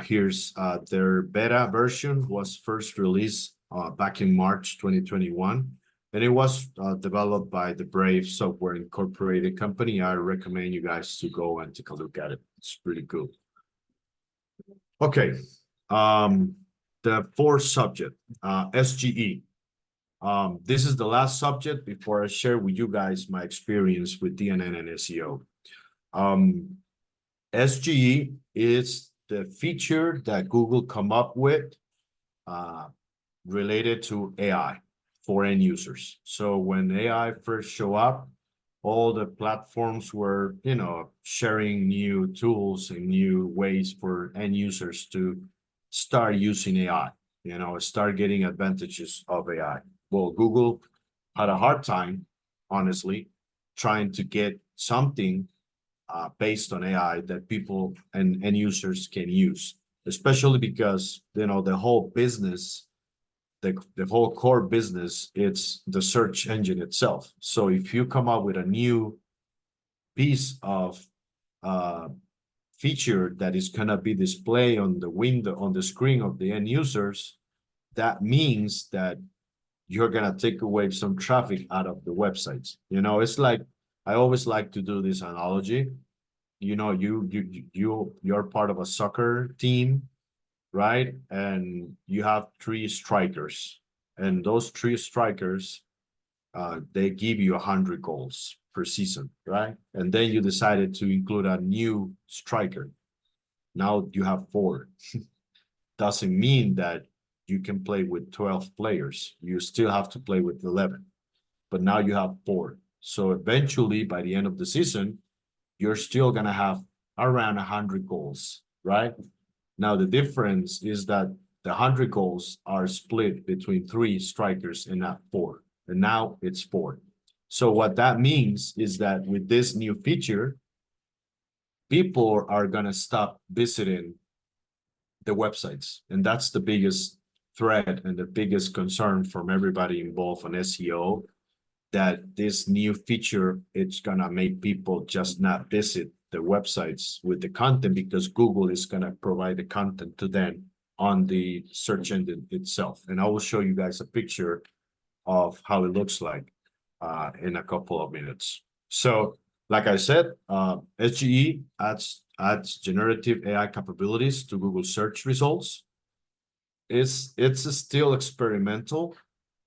Here's their beta version, was first released back in March 2021, and it was developed by the Brave Software Incorporated company. I recommend you guys to go and take a look at it. It's pretty cool. Okay, the 4th subject, SGE. This is the last subject before I share with you guys my experience with DNN and SEO. SGE is the feature that Google come up with related to AI for end users. So when AI first show up, all the platforms were, you know, sharing new tools and new ways for end users to start using AI, you know, start getting advantages of AI. Well, Google had a hard time, honestly, trying to get something based on AI that people and end users can use, especially because, you know, the whole business, the whole core business, it's the search engine itself. So if you come up with a new piece of feature that is gonna be displayed on the window, on the screen of the end users, that means that you're gonna take away some traffic out of the websites. You know, it's like, I always like to do this analogy. You know, you're part of a soccer team, right? And you have 3 strikers, and those 3 strikers, they give you 100 goals per season, right? And then you decided to include a new striker. Now you have 4. Doesn't mean that you can play with 12 players. You still have to play with 11, but now you have 4. So eventually, by the end of the season, you're still gonna have around 100 goals, right? Now, the difference is that the 100 goals are split between 3 strikers and not 4. And now it's 4. So what that means is that with this new feature, people are going to stop visiting the websites. And that's the biggest threat and the biggest concern from everybody involved on SEO, that this new feature, it's going to make people just not visit the websites with the content, because Google is going to provide the content to them on the search engine itself. And I will show you guys a picture of how it looks like in a couple of minutes. So, like I said, SGE adds generative AI capabilities to Google search results. It's still experimental,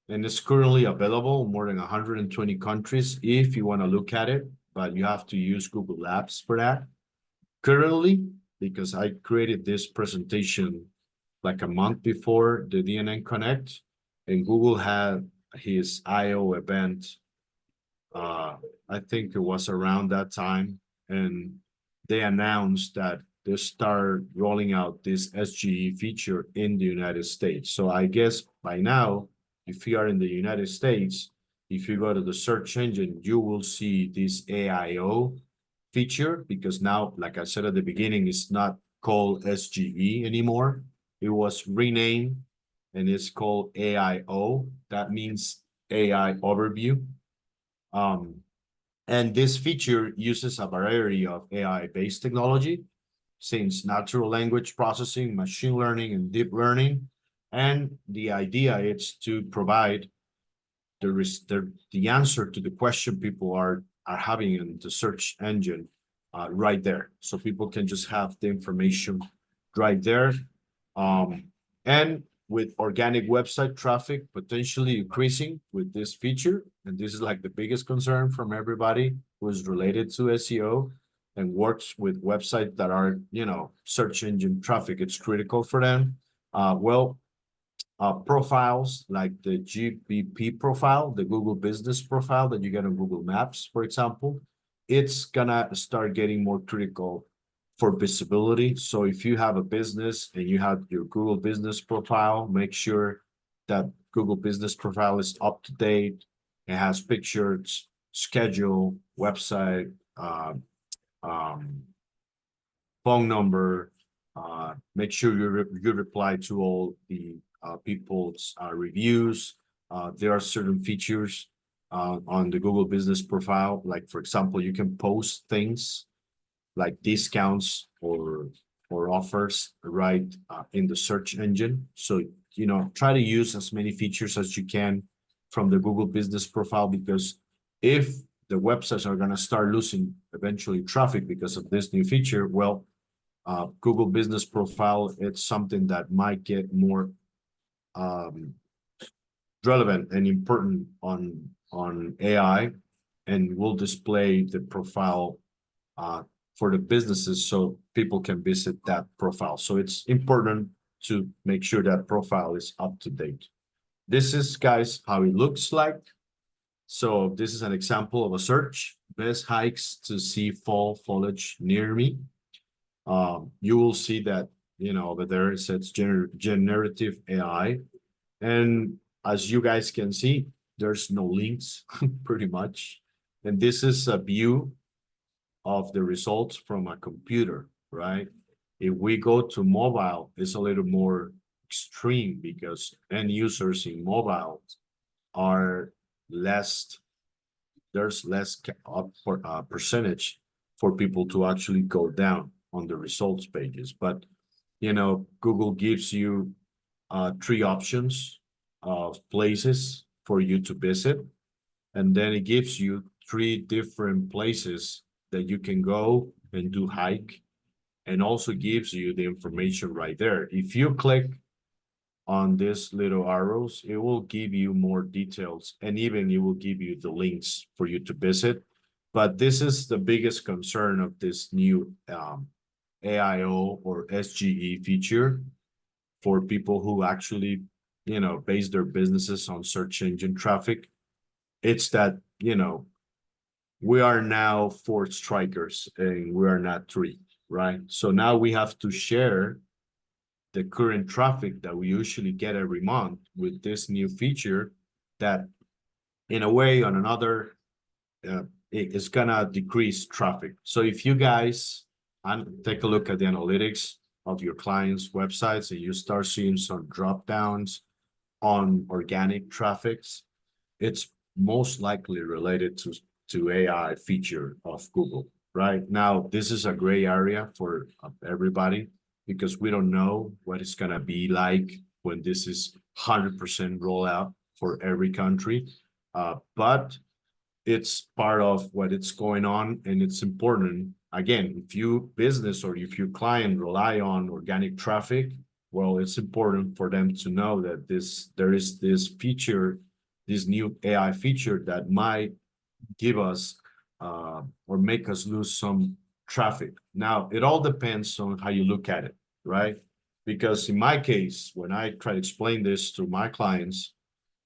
and it's currently available in more than 120 countries if you want to look at it, but you have to use Google Labs for that. Currently, because I created this presentation like a month before the DNN Connect, and Google had his I/O event, I think it was around that time, and they announced that they start rolling out this SGE feature in the United States. So I guess by now, if you are in the United States, if you go to the search engine, you will see this AIO feature, because now, like I said at the beginning, it's not called SGE anymore. It was renamed and it's called AIO. That means AI Overview. And this feature uses a variety of AI-based technology, since natural language processing, machine learning, and deep learning. And the idea is to provide the answer to the question people are having in the search engine right there. So people can just have the information right there. And with organic website traffic potentially increasing with this feature, and this is like the biggest concern from everybody who is related to SEO and works with websites that are, you know, search engine traffic, it's critical for them. Profiles like the GBP profile, the Google Business profile that you get on Google Maps, for example, it's gonna start getting more critical for visibility. So if you have a business and you have your Google Business profile, make sure that Google Business profile is up to date. It has pictures, schedule, website, phone number. Make sure you reply to all the people's reviews. There are certain features on the Google Business profile, like for example, you can post things like discounts or offers right in the search engine. So, you know, try to use as many features as you can from the Google Business profile, because if the websites are going to start losing eventually traffic because of this new feature, well, Google Business profile, it's something that might get more relevant and important on AI, and will display the profile for the businesses so people can visit that profile. So it's important to make sure that profile is up to date. This is, guys, how it looks like. So this is an example of a search: best hikes to see fall foliage near me. You will see that, you know, over there it says generative AI. And as you guys can see, there's no links pretty much. And this is a view of the results from a computer, right? If we go to mobile, it's a little more extreme because end users in mobile are less, there's less percentage for people to actually go down on the results pages. But, you know, Google gives you 3 options of places for you to visit. And then it gives you 3 different places that you can go and do hike, and also gives you the information right there. If you click on these little arrows, it will give you more details, and even it will give you the links for you to visit. But this is the biggest concern of this new AIO or SGE feature for people who actually, you know, base their businesses on search engine traffic. It's that, you know, we are now 4 strikers and we are not 3, right? So now we have to share the current traffic that we usually get every month with this new feature that, in a way, on another, it is gonna decrease traffic. So if you guys take a look at the analytics of your clients' websites and you start seeing some drop downs on organic traffics, it's most likely related to AI feature of Google. Right now, this is a gray area for everybody because we don't know what it's gonna be like when this is 100% rollout for every country. But it's part of what it's going on, and it's important. Again, if you business or if your client rely on organic traffic, well, it's important for them to know that there is this feature, this new AI feature that might give us or make us lose some traffic. Now, it all depends on how you look at it, right? Because in my case, when I try to explain this to my clients,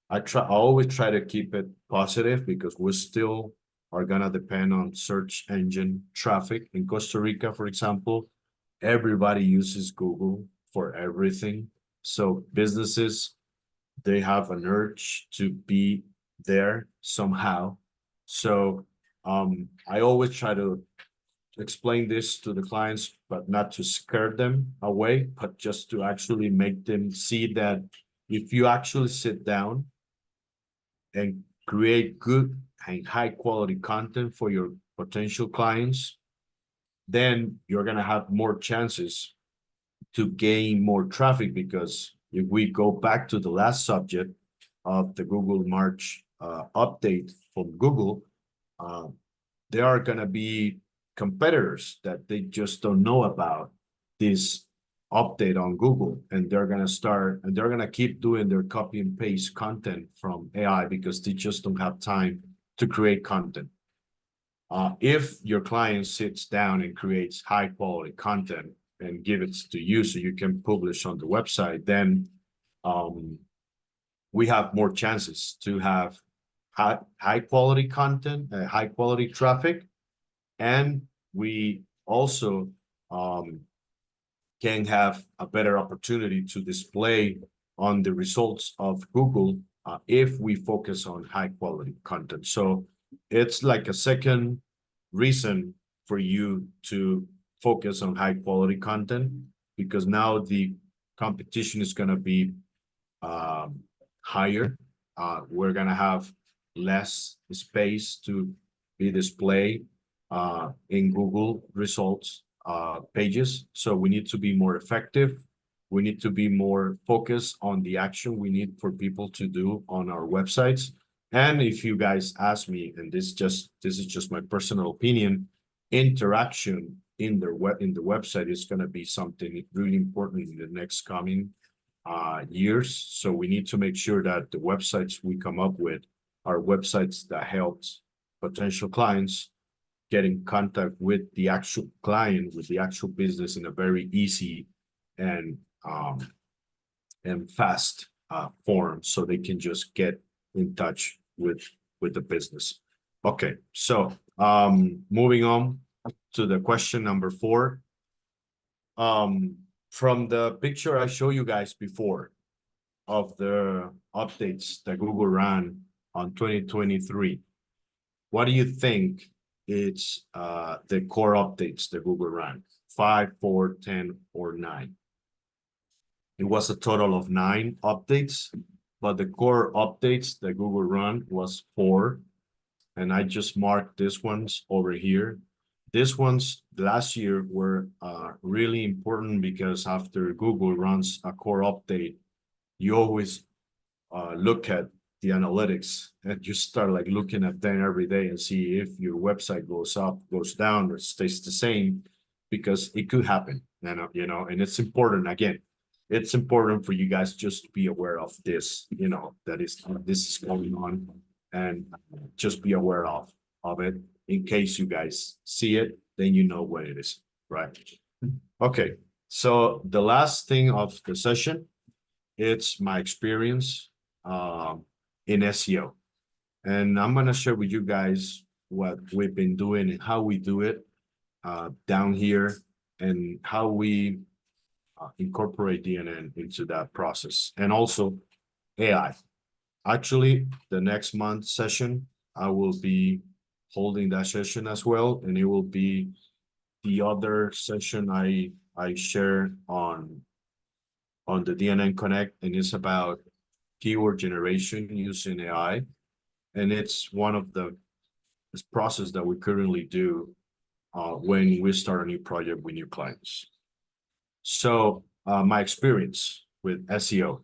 I always try to keep it positive because we still are gonna depend on search engine traffic. In Costa Rica, for example, everybody uses Google for everything. So businesses, they have an urge to be there somehow. So I always try to explain this to the clients, but not to scare them away, but just to actually make them see that if you actually sit down and create good and high quality content for your potential clients, then you're gonna have more chances to gain more traffic. Because if we go back to the last subject of the Google March update from Google, there are gonna be competitors that they just don't know about this update on Google, and they're gonna keep doing their copy and paste content from AI because they just don't have time to create content. If your client sits down and creates high quality content and give it to you so you can publish on the website, then we have more chances to have high quality content, high quality traffic, and we also can have a better opportunity to display on the results of Google if we focus on high quality content. So it's like a second reason for you to focus on high quality content, because now the competition is going to be higher. We're going to have less space to be displayed in Google results pages. So we need to be more effective. We need to be more focused on the action we need for people to do on our websites. And if you guys ask me, and this is just my personal opinion, interaction in the website is going to be something really important in the next coming years. So we need to make sure that the websites we come up with are websites that help potential clients get in contact with the actual client, with the actual business in a very easy and fast form, so they can just get in touch with the business. Okay, so moving on to the question number 4. From the picture I showed you guys before of the updates that Google ran on 2023, what do you think it's the core updates that Google ran? 5, 4, 10, or 9? It was a total of 9 updates, but the core updates that Google ran was 4. And I just marked these ones over here. These ones last year were really important because after Google runs a core update, you always look at the analytics and you start like looking at them every day and see if your website goes up, goes down, or stays the same, because it could happen, you know, and it's important. Again, it's important for you guys just to be aware of this, you know, that this is going on, and just be aware of it in case you guys see it, then you know what it is, right? Okay, so the last thing of the session, it's my experience in SEO. And I'm gonna share with you guys what we've been doing and how we do it down here, and how we incorporate DNN into that process, and also AI. Actually, the next month session, I will be holding that session as well, and it will be the other session I share on the DNN Connect, and it's about keyword generation using AI, and it's one of the process that we currently do when we start a new project with new clients. So my experience with SEO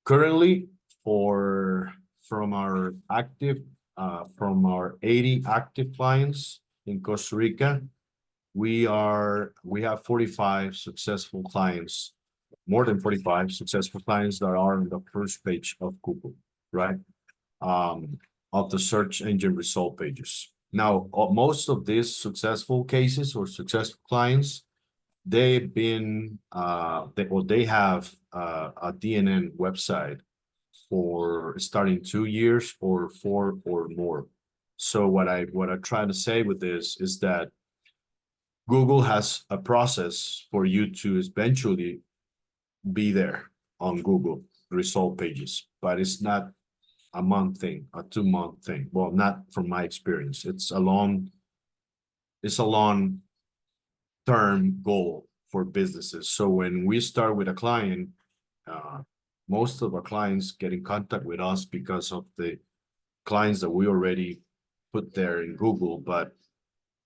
currently, from our 80 active clients in Costa Rica, we have 45 successful clients, more than 45 successful clients that are on the first page of Google, right? Of the search engine result pages. Now, most of these successful cases or successful clients, they've been they have a DNN website for starting 2 years or 4 or more. So what I try to say with this is that Google has a process for you to eventually be there on Google result pages, but it's not a month thing, a 2-month thing. Well, not from my experience. It's a long-term goal for businesses. So when we start with a client, most of our clients get in contact with us because of the clients that we already put there in Google. But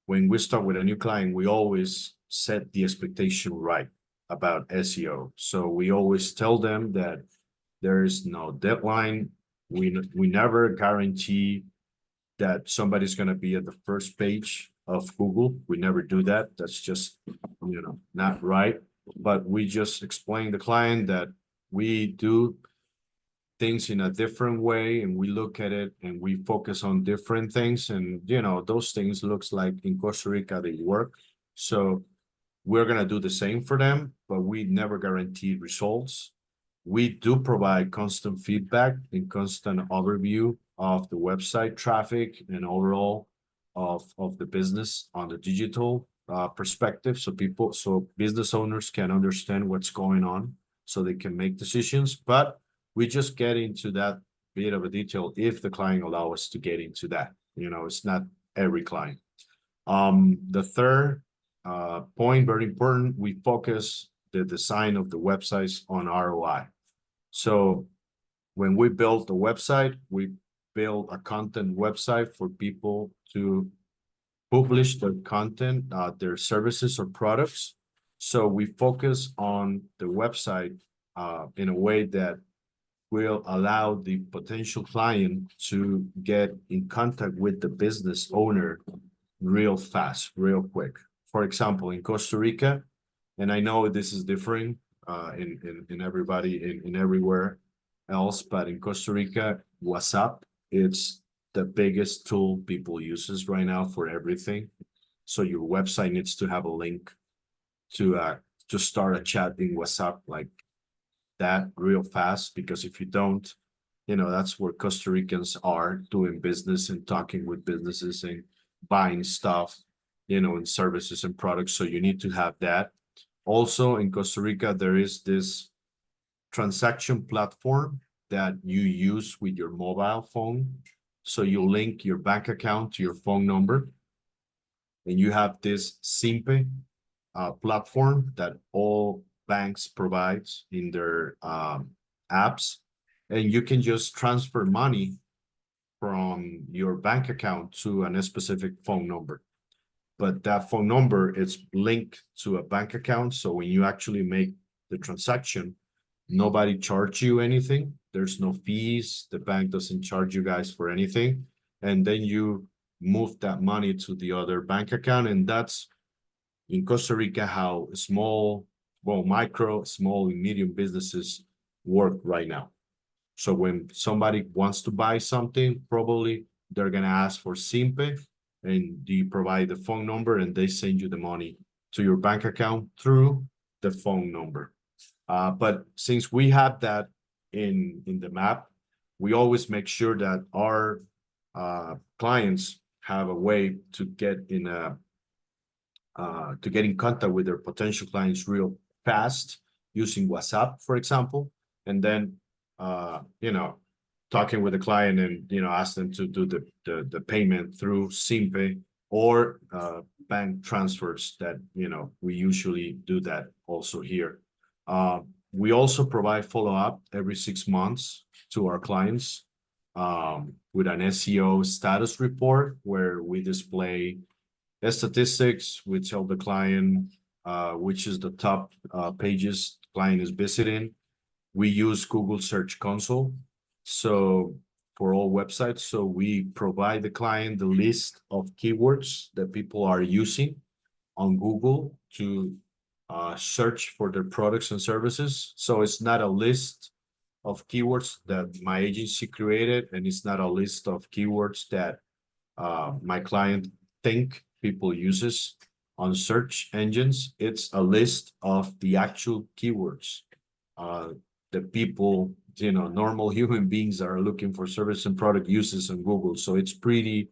when we start with a new client, we always set the expectation right about SEO. So we always tell them that there is no deadline. We never guarantee that somebody's going to be at the first page of Google. We never do that. That's just, you know, not right. But we just explain to the client that we do things in a different way, and we look at it and we focus on different things. And, you know, those things looks like in Costa Rica, they work. So we're going to do the same for them, but we never guarantee results. We do provide constant feedback and constant overview of the website traffic and overall of the business on the digital perspective. So business owners can understand what's going on so they can make decisions. But we just get into that bit of a detail if the client allows us to get into that. You know, it's not every client. The third point, very important, we focus the design of the websites on ROI. So when we build the website, we build a content website for people to publish their content, their services or products. So we focus on the website in a way that will allow the potential client to get in contact with the business owner real fast, real quick. For example, in Costa Rica, and I know this is different in everybody in everywhere else, but in Costa Rica, WhatsApp, it's the biggest tool people uses right now for everything. So your website needs to have a link to start a chat in WhatsApp like that real fast, because if you don't, that's where Costa Ricans are doing business and talking with businesses and buying stuff, and services and products. So you need to have that. Also in Costa Rica, there is this transaction platform that you use with your mobile phone. So you link your bank account to your phone number, and you have this SIMPE platform that all banks provide in their apps, and you can just transfer money from your bank account to a specific phone number. But that phone number is linked to a bank account, so when you actually make the transaction, nobody charge you anything. There's no fees. The bank doesn't charge you guys for anything. And then you move that money to the other bank account. And that's in Costa Rica how micro, small, and medium businesses work right now. So when somebody wants to buy something, probably they're going to ask for SIMPE, and you provide the phone number, and they send you the money to your bank account through the phone number. But since we have that in the map, we always make sure that our clients have a way to get in contact with their potential clients real fast using WhatsApp, for example, and then talking with the client and ask them to do the payment through SIMPE or bank transfers that we usually do that also here. We also provide follow-up every 6 months to our clients with an SEO status report where we display statistics. We tell the client which is the top pages the client is visiting. We use Google Search Console for all websites. So we provide the client the list of keywords that people are using on Google to search for their products and services. So it's not a list of keywords that my agency created, and it's not a list of keywords that my client think people uses on search engines. It's a list of the actual keywords that people, normal human beings are looking for service and product uses on Google. So it's pretty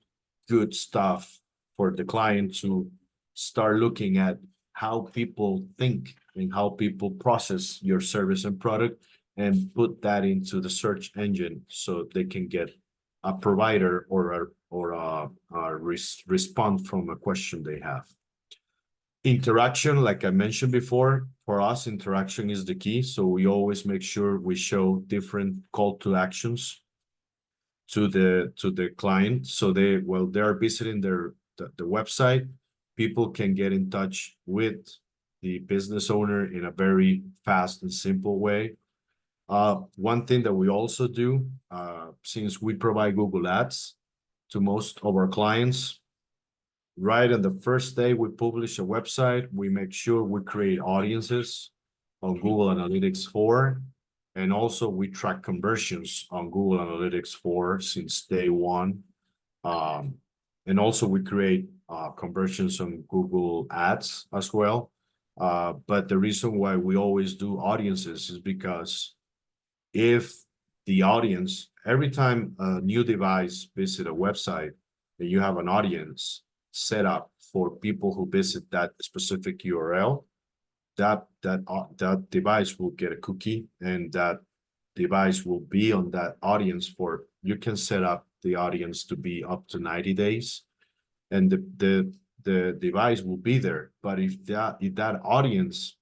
good stuff for the client to start looking at how people think and how people process your service and product, and put that into the search engine so they can get a provider or a response from a question they have. Interaction, like I mentioned before, for us, interaction is the key. So we always make sure we show different call to actions to the client. So they are visiting the website, people can get in touch with the business owner in a very fast and simple way. One thing that we also do, since we provide Google Ads to most of our clients, right on the first day we publish a website, we make sure we create audiences on Google Analytics 4, and also we track conversions on Google Analytics 4 since day one. And also we create conversions on Google Ads as well. But the reason why we always do audiences is because if the audience, every time a new device visits a website, and you have an audience set up for people who visit that specific URL, that device will get a cookie, and that device will be on that audience for, you can set up the audience to be up to 90 days, and the device will be there. But if that audience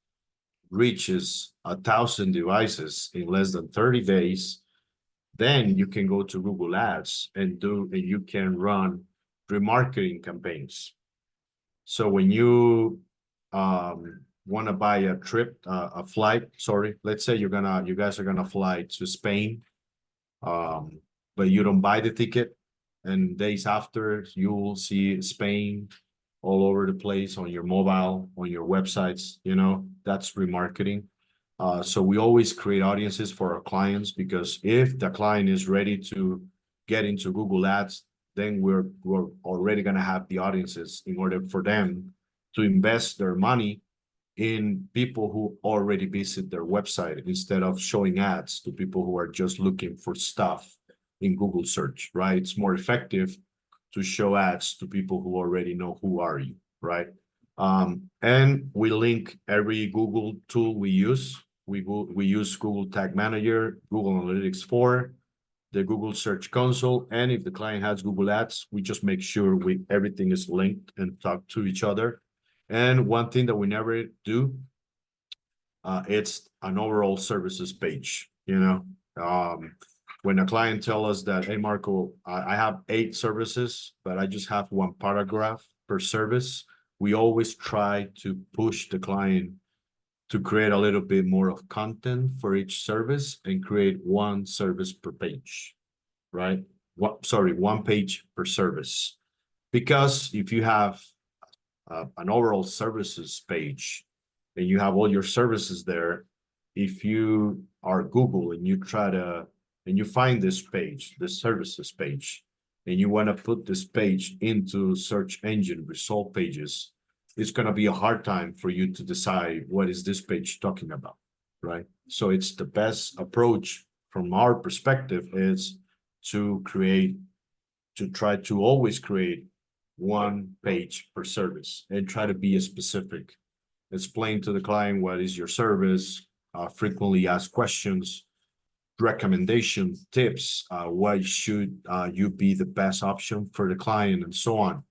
reaches 1,000 devices in less than 30 days, then you can go to Google Ads and you can run remarketing campaigns. So when you want to buy a flight, let's say you guys are gonna fly to Spain, but you don't buy the ticket, and days after you will see Spain all over the place on your mobile, on your websites, that's remarketing. So we always create audiences for our clients, because if the client is ready to get into Google Ads, then we're already going to have the audiences in order for them to invest their money in people who already visit their website instead of showing ads to people who are just looking for stuff in Google search, right? It's more effective to show ads to people who already know who are you, right? And we link every Google tool we use. We use Google Tag Manager, Google Analytics 4, the Google Search Console, and if the client has Google Ads, we just make sure everything is linked and talk to each other. And one thing that we never do, it's an overall services page. You know, when a client tells us that, hey, Marco, I have 8 services, but I just have 1 paragraph per service, we always try to push the client to create a little bit more of content for each service and create 1 service per page, right? 1 page per service. Because if you have an overall services page and you have all your services there, if you are Google and you find this page, this services page, and you want to put this page into search engine result pages, it's going to be a hard time for you to decide what is this page talking about, right? So it's the best approach from our perspective is to try to always create 1 page per service and try to be specific. Explain to the client what is your service, frequently asked questions, recommendation, tips, why should you be the best option for the client, and so on.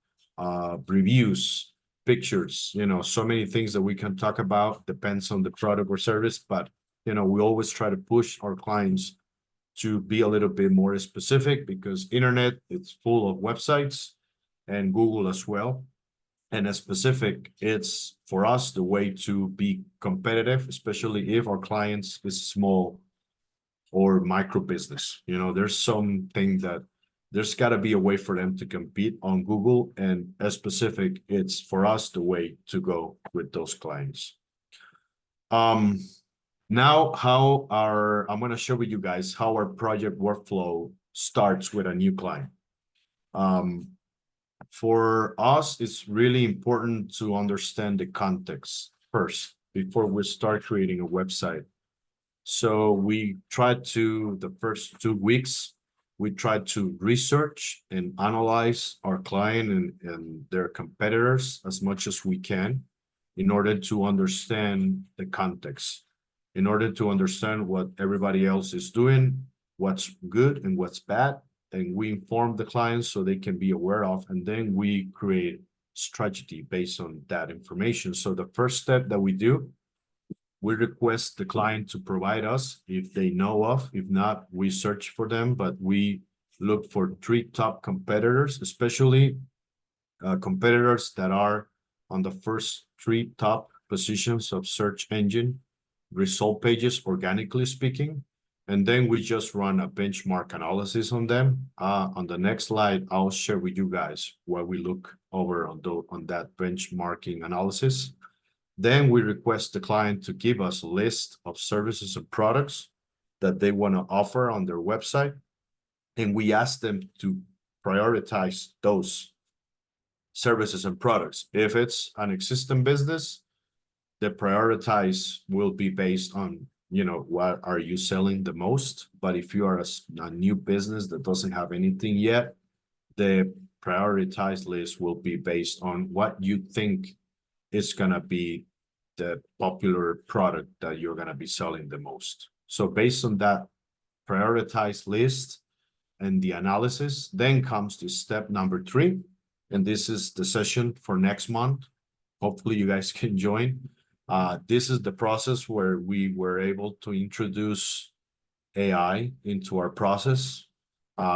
Reviews, pictures, you know, so many things that we can talk about, depends on the product or service, but you know, we always try to push our clients to be a little bit more specific because internet, it's full of websites and Google as well. And as specific, it's for us the way to be competitive, especially if our clients is small or micro business. You know, there's something that there's got to be a way for them to compete on Google, and as specific, it's for us the way to go with those clients. Now I'm going to share with you guys how our project workflow starts with a new client. For us, it's really important to understand the context first before we start creating a website. So we try to, the first 2 weeks, we try to research and analyze our client and their competitors as much as we can in order to understand the context, in order to understand what everybody else is doing, what's good and what's bad, and we inform the clients so they can be aware of, and then we create strategy based on that information. So the first step that we do, we request the client to provide us if they know of. If not, we search for them, but we look for 3 top competitors, especially competitors that are on the first 3 top positions of search engine result pages, organically speaking. And then we just run a benchmark analysis on them. On the next slide, I'll share with you guys what we look over on that benchmarking analysis. Then we request the client to give us a list of services and products that they want to offer on their website. And we ask them to prioritize those services and products. If it's an existing business, the prioritize will be based on, you know, what are you selling the most? But if you are a new business that doesn't have anything yet, the prioritized list will be based on what you think is going to be the popular product that you're going to be selling the most. So based on that prioritized list and the analysis, then comes to step number 3. And this is the session for next month. Hopefully you guys can join. This is the process where we were able to introduce AI into our process,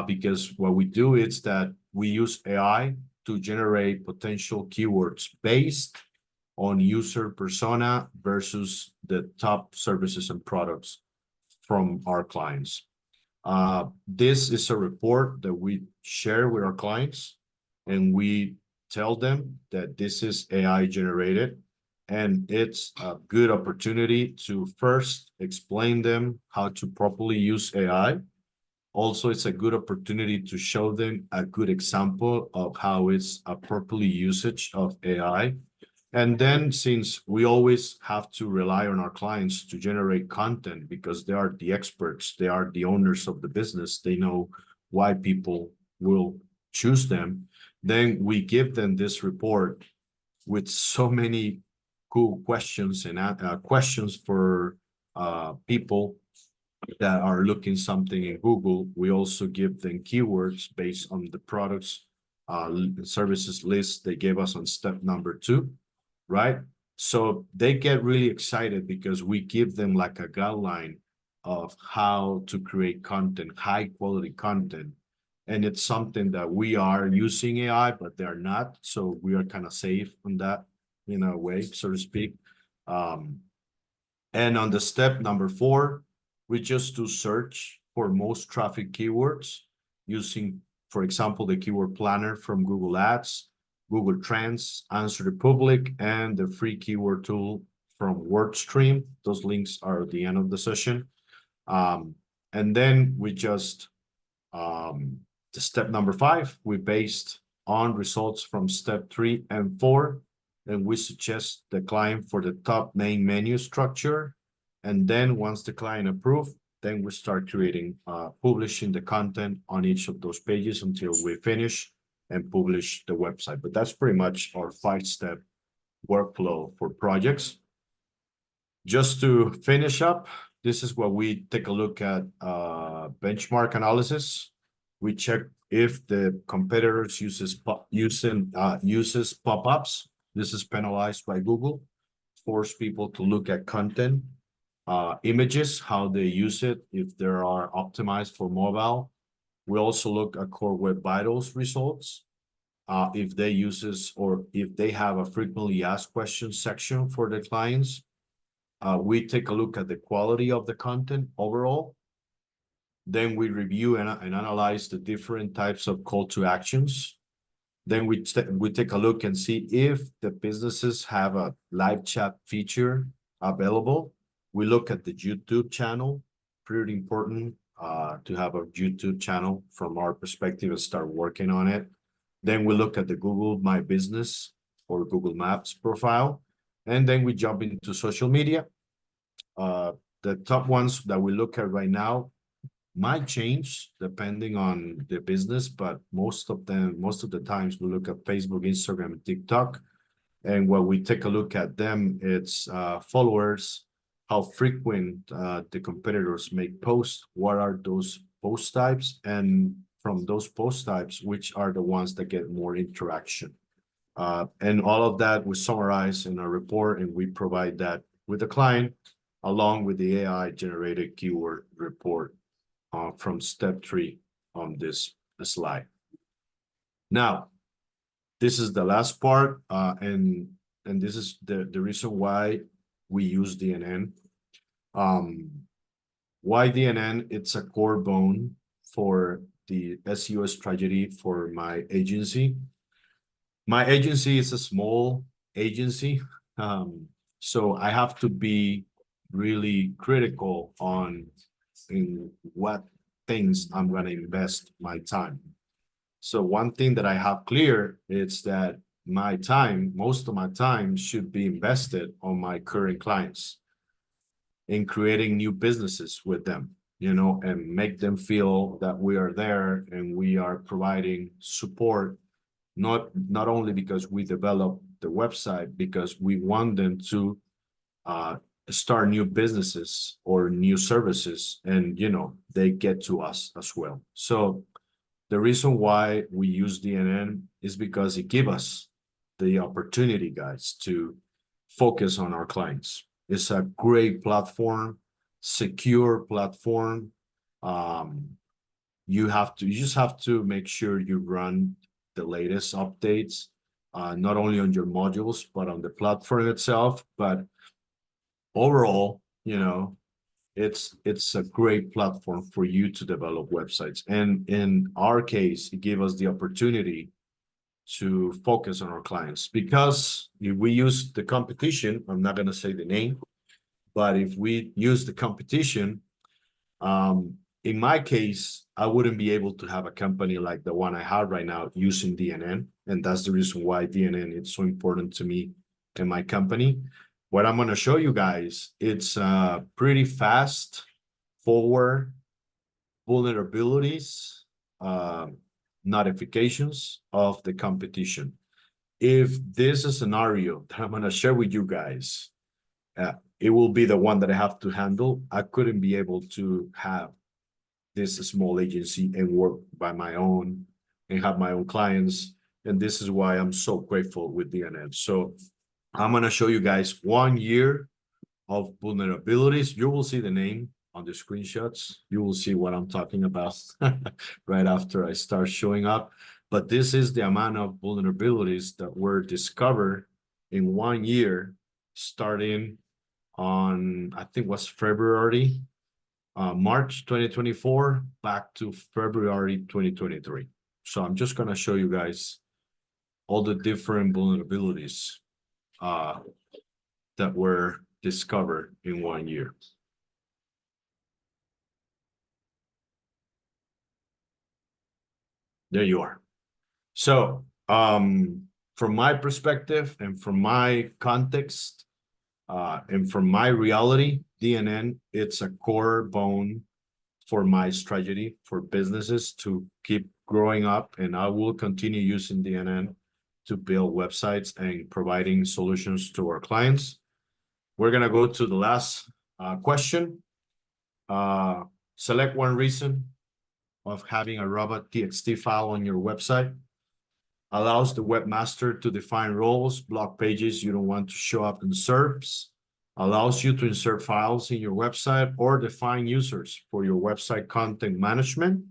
because what we do is that we use AI to generate potential keywords based on user persona versus the top services and products from our clients. This is a report that we share with our clients, and we tell them that this is AI generated. And it's a good opportunity to first explain them how to properly use AI, Also, it's a good opportunity to show them a good example of how it's a properly usage of AI. And then, since we always have to rely on our clients to generate content because they are the experts, they are the owners of the business, they know why people will choose them, then we give them this report with so many cool questions and questions for people that are looking something in Google. We also give them keywords based on the products services list they gave us on step number 2. Right? So they get really excited because we give them like a guideline of how to create content, high quality content. And it's something that we are using AI, but they're not. So we are kind of safe on that, in a way, so to speak. And on the step number 4, we just do search for most traffic keywords using, for example, the keyword planner from Google Ads, Google Trends, Answer the Public, and the free keyword tool from WordStream. Those links are at the end of the session. And then we just, the step number 5, we based on results from step 3 and 4, and we suggest the client for the top main menu structure. And then once the client approves, then we start creating, publishing the content on each of those pages until we finish and publish the website. But that's pretty much our 5-step workflow for projects. Just to finish up, this is what we take a look at, benchmark analysis. We check if the competitors uses pop-ups. This is penalized by Google. Force people to look at content, images, how they use it, if they are optimized for mobile. We also look at Core Web Vitals results, if they uses or if they have a frequently asked questions section for the clients. We take a look at the quality of the content overall. Then we review and analyze the different types of call to actions. Then we take a look and see if the businesses have a live chat feature available. We look at the YouTube channel, pretty important to have a YouTube channel from our perspective and start working on it. Then we look at the Google My Business or Google Maps profile. And then we jump into social media. The top ones that we look at right now might change depending on the business, but most of the times we look at Facebook, Instagram, and TikTok. And when we take a look at them, it's followers, how frequent the competitors make posts, what are those post types, and from those post types, which are the ones that get more interaction. And all of that we summarize in a report, and we provide that with the client along with the AI generated keyword report from step 3 on this slide. Now, this is the last part, and this is the reason why we use DNN. Why DNN? It's a core bone for the SEO strategy for my agency. My agency is a small agency, so I have to be really critical on in what things I'm going to invest my time. So one thing that I have clear is that my time, most of my time should be invested on my current clients in creating new businesses with them, you know, and make them feel that we are there and we are providing support, not only because we develop the website, because we want them to start new businesses or new services, and you know they get to us as well. So the reason why we use DNN is because it gives us the opportunity, guys, to focus on our clients. It's a great platform, secure platform. You just have to make sure you run the latest updates, not only on your modules but on the platform itself. But overall, you know, it's a great platform for you to develop websites. And in our case, it gave us the opportunity to focus on our clients, because if we use the competition, I'm not going to say the name, but if we use the competition, in my case, I wouldn't be able to have a company like the one I have right now using DNN. And that's the reason why DNN is so important to me and my company. What I'm going to show you guys, it's pretty fast forward vulnerabilities, notifications of the competition. If this is a scenario that I'm going to share with you guys, it will be the one that I have to handle. I couldn't be able to have this small agency and work by my own and have my own clients. And this is why I'm so grateful with DNN. So I'm going to show you guys 1 year of vulnerabilities. You will see the name on the screenshots. You will see what I'm talking about right after I start showing up. But this is the amount of vulnerabilities that were discovered in 1 year, starting on, I think was February, March 2024, back to February 2023. So I'm just going to show you guys all the different vulnerabilities that were discovered in 1 year. There you are. So from my perspective and from my context and from my reality, DNN, it's a core bone for my strategy for businesses to keep growing up. And I will continue using DNN to build websites and providing solutions to our clients. We're going to go to the last question. Select one reason of having a robot.txt file on your website. Allows the webmaster to define roles, block pages you don't want to show up in SERPs. Allows you to insert files in your website or define users for your website content management.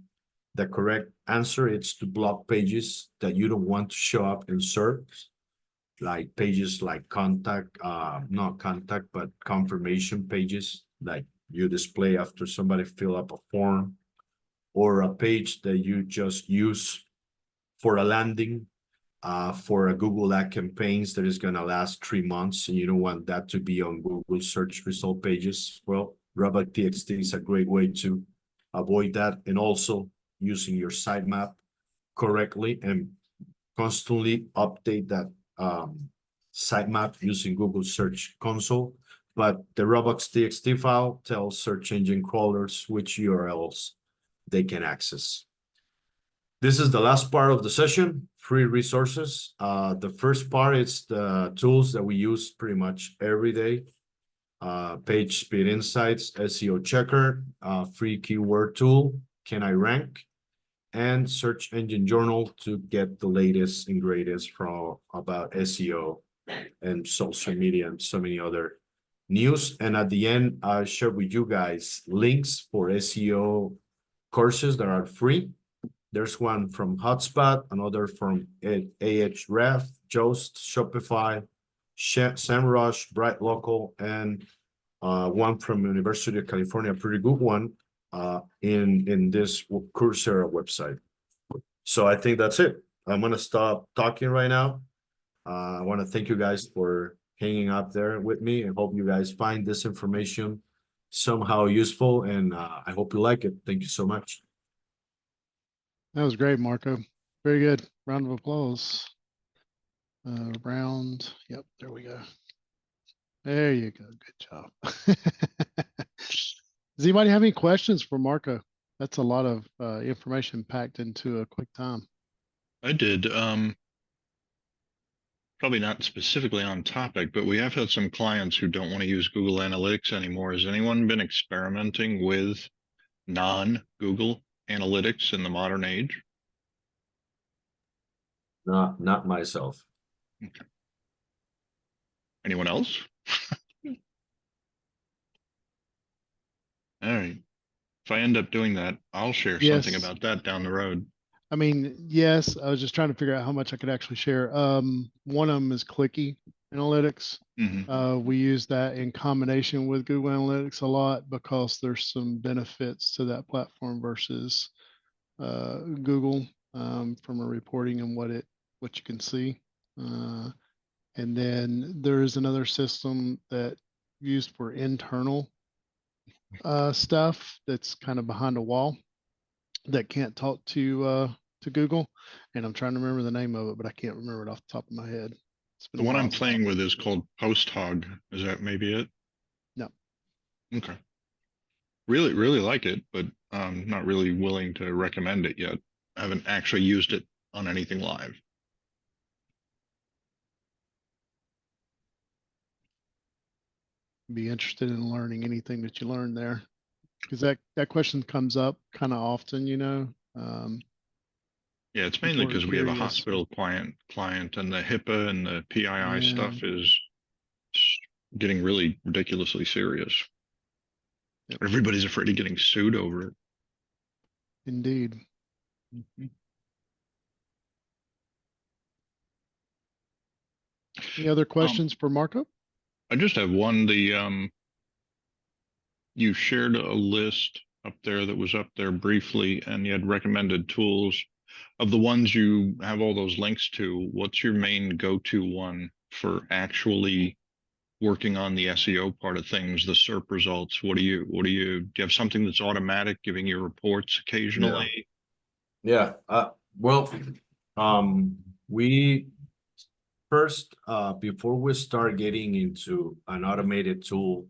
The correct answer is to block pages that you don't want to show up in SERPs, like pages like contact, not contact, but confirmation pages, like you display after somebody fill up a form, or a page that you just use for a landing for a Google ad campaigns that is going to last 3 months, and you don't want that to be on Google search result pages. Well, robot.txt is a great way to avoid that, and also using your sitemap correctly and constantly update that sitemap using Google Search Console. But the robots.txt file tells search engine crawlers which URLs they can access. This is the last part of the session, free resources. The first part is the tools that we use pretty much every day. Page Speed Insights, SEO Checker, free keyword tool, Can I Rank, and Search Engine Journal to get the latest and greatest from about SEO and social media and so many other news. And at the end, I'll share with you guys links for SEO courses that are free. There's one from Hotspot, another from Ahrefs, Jost, Shopify, SEMrush, Bright Local, and one from University of California, a pretty good one in this Coursera website. So I think that's it. I'm going to stop talking right now. I want to thank you guys for hanging up there with me. I hope you guys find this information somehow useful, and I hope you like it. Thank you so much. That was great, Marco. Very good. Round of applause. Round. Yep, there we go. There you go. Good job. Does anybody have any questions for Marco? That's a lot of information packed into a quick time. I did. Probably not specifically on topic, but we have had some clients who don't want to use Google Analytics anymore. Has anyone been experimenting with non-Google Analytics in the modern age? Not myself. Okay. Anyone else? All right. If I end up doing that, I'll share something about that down the road. I mean, yes, I was just trying to figure out how much I could actually share. One of them is Clicky Analytics. We use that in combination with Google Analytics a lot because there's some benefits to that platform versus Google from a reporting and what you can see. And then there is another system that used for internal stuff that's kind of behind a wall that can't talk to Google. And I'm trying to remember the name of it, but I can't remember it off the top of my head. It's been The a one while I'm since playing I with played is it. called Post Hog. Is that maybe it? No. Okay. Really like it, but not really willing to recommend it yet. I haven't actually used it on anything live. Be interested in learning anything that you learn there, because that question comes up kind of often, you know. Yeah, it's People mainly are because we have a curious. hospital client and the HIPAA and the PII Yeah, stuff is getting really ridiculously serious. Yep. Everybody's afraid of getting sued over it. Indeed. Any other questions for Marco? I just have one. You shared a list up there that was up there briefly, and you had recommended tools. Of the ones you have all those links to, what's your main go-to one for actually working on the SEO part of things, the SERP results? Do you have something that's automatic giving you reports occasionally? Yeah. Well, we first, before we start getting into an automated tool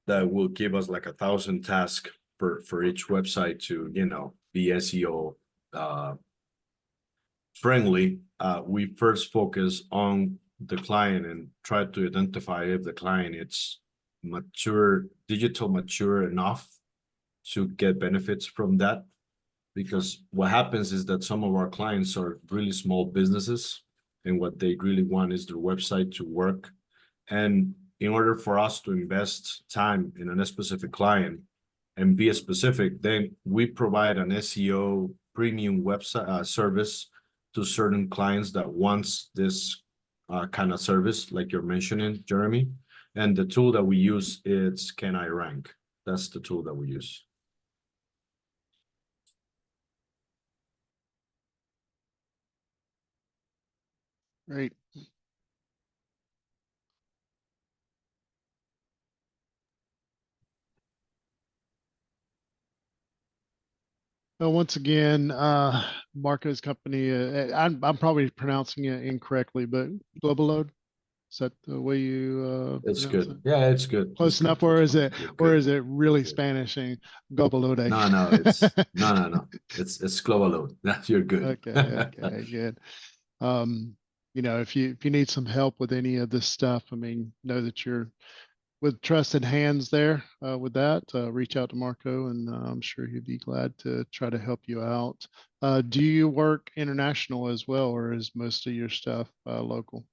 that will give us like 1,000 tasks for each website to, you know, be SEO friendly, we first focus on the client and try to identify if the client is digital mature enough to get benefits from that. Because what happens is that some of our clients are really small businesses, and what they really want is their website to work. And in order for us to invest time in a specific client and be specific, then we provide an SEO premium website service to certain clients that wants this kind of service, like you're mentioning, Jeremy. And the tool that we use is Can I Rank? That's the tool that we use. Great. Well, once again, Marco's company, I'm probably pronouncing it incorrectly, but Global Load, is that the way you It's pronounce good. it? Yeah, it's good. Close It's enough, good. or It's is fine. it, You're or good. is it really Good. Spanishing Global Load? No, it's no. It's global load. You're good. Okay, good. You know, if you need some help with any of this stuff, I mean, know that you're with trusted hands there with that. Reach out to Marco, and I'm sure he'd be glad to try to help you out. Do you work international as well, or is most of your stuff local?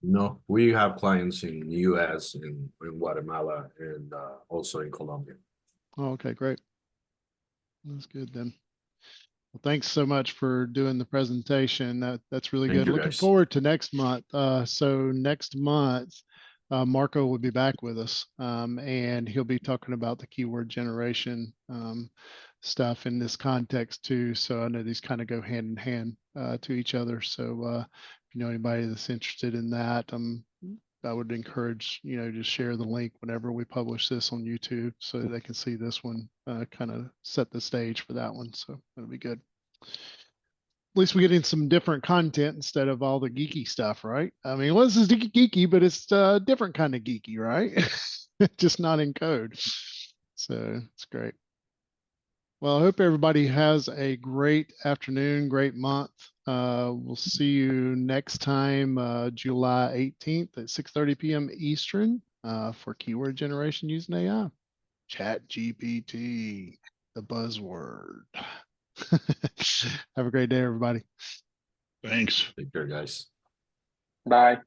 No, we have clients in the US, in Guatemala, and also in Colombia. Oh, okay, great. That's good then. Well, thanks so much for doing the presentation. That's really Thank good. you, Looking guys. forward to next month. So next month, Marco will be back with us, and he'll be talking about the keyword generation stuff in this context too. So I know these kind of go hand in hand to each other. So if you know anybody that's interested in that, I would encourage, you know, just share the link whenever we publish this on YouTube so that they can see this one, kind of set the stage for that one. So that'll be good. At least we're getting some different content instead of all the geeky stuff, right? I mean, well, this is geeky, but it's different kind of geeky, right? Just not in code. So it's great. Well, I hope everybody has a great afternoon, great month. We'll see you next time, July 18th at 6:30 p.m. Eastern for keyword generation using AI. Chat GPT, the buzzword. Have a great day, everybody. Thanks. Take care, guys. Bye.